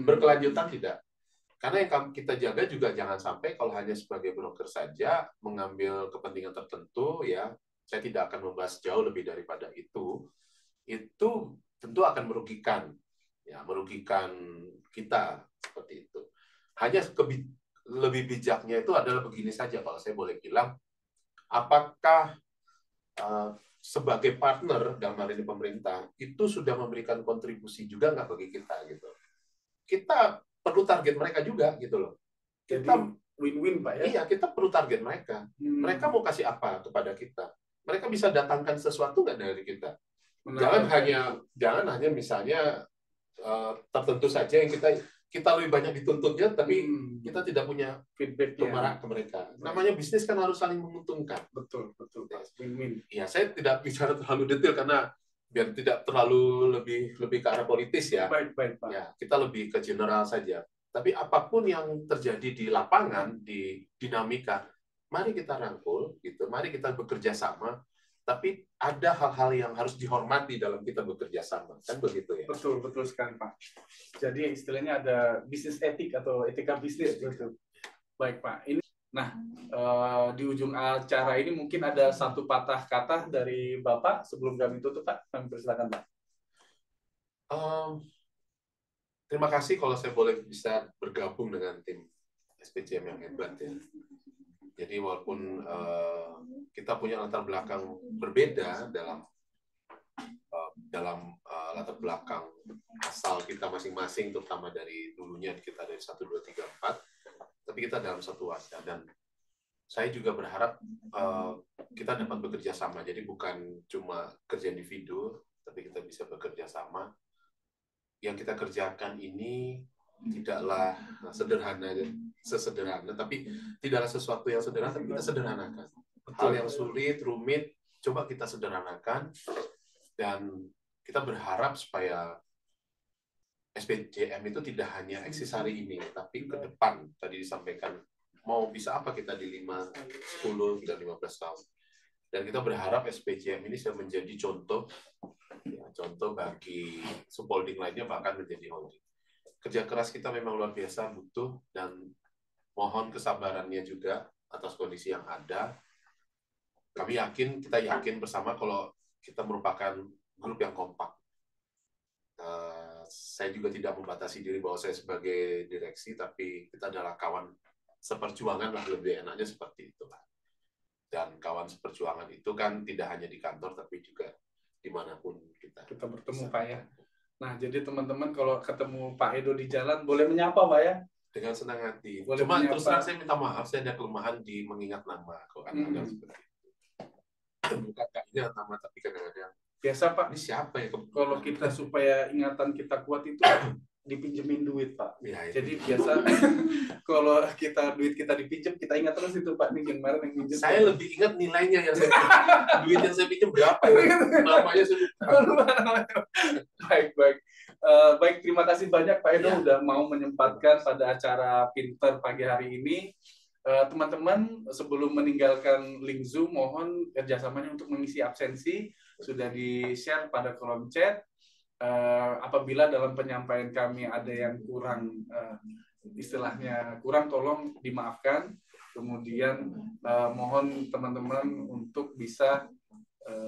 berkelanjutan tidak? Karena yang kita jaga juga jangan sampai kalau hanya sebagai broker saja mengambil kepentingan tertentu ya, saya tidak akan membahas jauh lebih daripada itu tentu akan merugikan kita seperti itu. Hanya lebih bijaknya itu adalah begini saja kalau saya boleh bilang, apakah sebagai partner dalam hal ini pemerintah itu sudah memberikan kontribusi juga nggak bagi kita gitu. Kita perlu target mereka juga gitu loh. Kita win-win Pak ya. Iya, kita perlu target mereka. Mereka mau kasih apa kepada kita? Mereka bisa datangkan sesuatu nggak dari kita? Jangan hanya misalnya tertentu saja yang kita lebih banyak dituntutnya, tapi kita tidak punya feedback ke mereka. Namanya bisnis kan harus saling menguntungkan. Betul Pak. Win-win. Ya, saya tidak bicara terlalu detail karena biar tidak terlalu lebih ke arah politis ya. Baik Pak. Ya, kita lebih ke general saja. Tapi apapun yang terjadi di lapangan, di dinamika, mari kita rangkul, gitu. Mari kita bekerja sama. Tapi ada hal-hal yang harus dihormati dalam kita bekerja sama, kan begitu ya? Betul sekali Pak. Jadi istilahnya ada bisnis etik atau etika bisnis gitu. Baik Pak. Nah, di ujung acara ini mungkin ada satu patah kata dari Bapak sebelum kami tutup Pak. Kami persilakan Pak. Terima kasih kalau saya boleh bisa bergabung dengan tim SPJM yang hebat ya. Jadi walaupun kita punya latar belakang berbeda dalam latar belakang asal kita masing-masing, terutama dari dulunya kita dari 1, 2, 3, 4, tapi kita dalam satu wadah. Dan saya juga berharap kita dapat bekerja sama. Jadi bukan cuma kerja individu, tapi kita bisa bekerja sama. Yang kita kerjakan ini tidaklah sesederhana, tapi tidaklah sesuatu yang sederhana, tapi kita sederhanakan. Hal yang sulit, rumit, coba kita sederhanakan, dan kita berharap supaya SPJM itu tidak hanya eksis hari ini, tapi ke depan, tadi disampaikan, mau bisa apa kita di 5, 10, dan 15 tahun. Dan kita berharap SPJM ini bisa menjadi contoh bagi subholding lainnya, bahkan menjadi holding. Kerja keras kita memang luar biasa butuh, dan mohon kesabarannya juga atas kondisi yang ada. Kita yakin bersama kalau kita merupakan grup yang kompak. Saya juga tidak membatasi diri bahwa saya sebagai direksi, tapi kita adalah kawan seperjuangan lah, lebih enaknya seperti itu lah. Dan kawan seperjuangan itu kan tidak hanya di kantor, tapi juga dimanapun kita bertemu Pak ya. Nah, jadi teman-teman kalau ketemu Pak Edo di jalan, boleh menyapa Pak ya? Dengan senang hati. Boleh Cuma menyapa. terus terang saya minta maaf, saya ada kelemahan di mengingat nama. Kalau kadang-kadang seperti itu. Bukan gak ingat nama, tapi kadang-kadang biasa Pak, ini siapa ya? Kalau kita supaya ingatan kita kuat itu dipinjemin duit Pak. Ya, jadi biasa kalau duit kita dipinjam, kita ingat terus itu Pak, nih yang kemarin yang pinjam. Saya lebih ingat nilainya yang saya pinjam. Duit yang saya pinjam berapa ya? Namanya saya Baik, terima kasih banyak Pak Edo udah mau menyempatkan pada acara Pinter pagi hari ini. Teman-teman, sebelum meninggalkan link Zoom, mohon kerjasamanya untuk mengisi absensi sudah di-share pada kolom chat. Apabila dalam penyampaian kami ada yang kurang istilahnya kurang tolong dimaafkan. Kemudian mohon teman-teman untuk bisa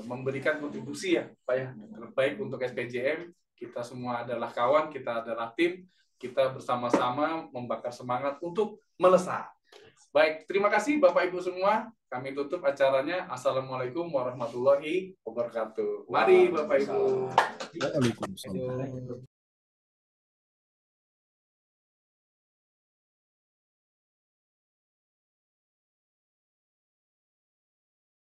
memberikan kontribusi ya Pak ya, terbaik untuk SPJM. Kita semua adalah kawan, kita adalah tim, kita bersama-sama membakar semangat untuk melesat. Baik, terima kasih Bapak Ibu semua. Kami tutup acaranya. Assalamualaikum warahmatullahi wabarakatuh. Mari Bapak Ibu. Waalaikumsalam.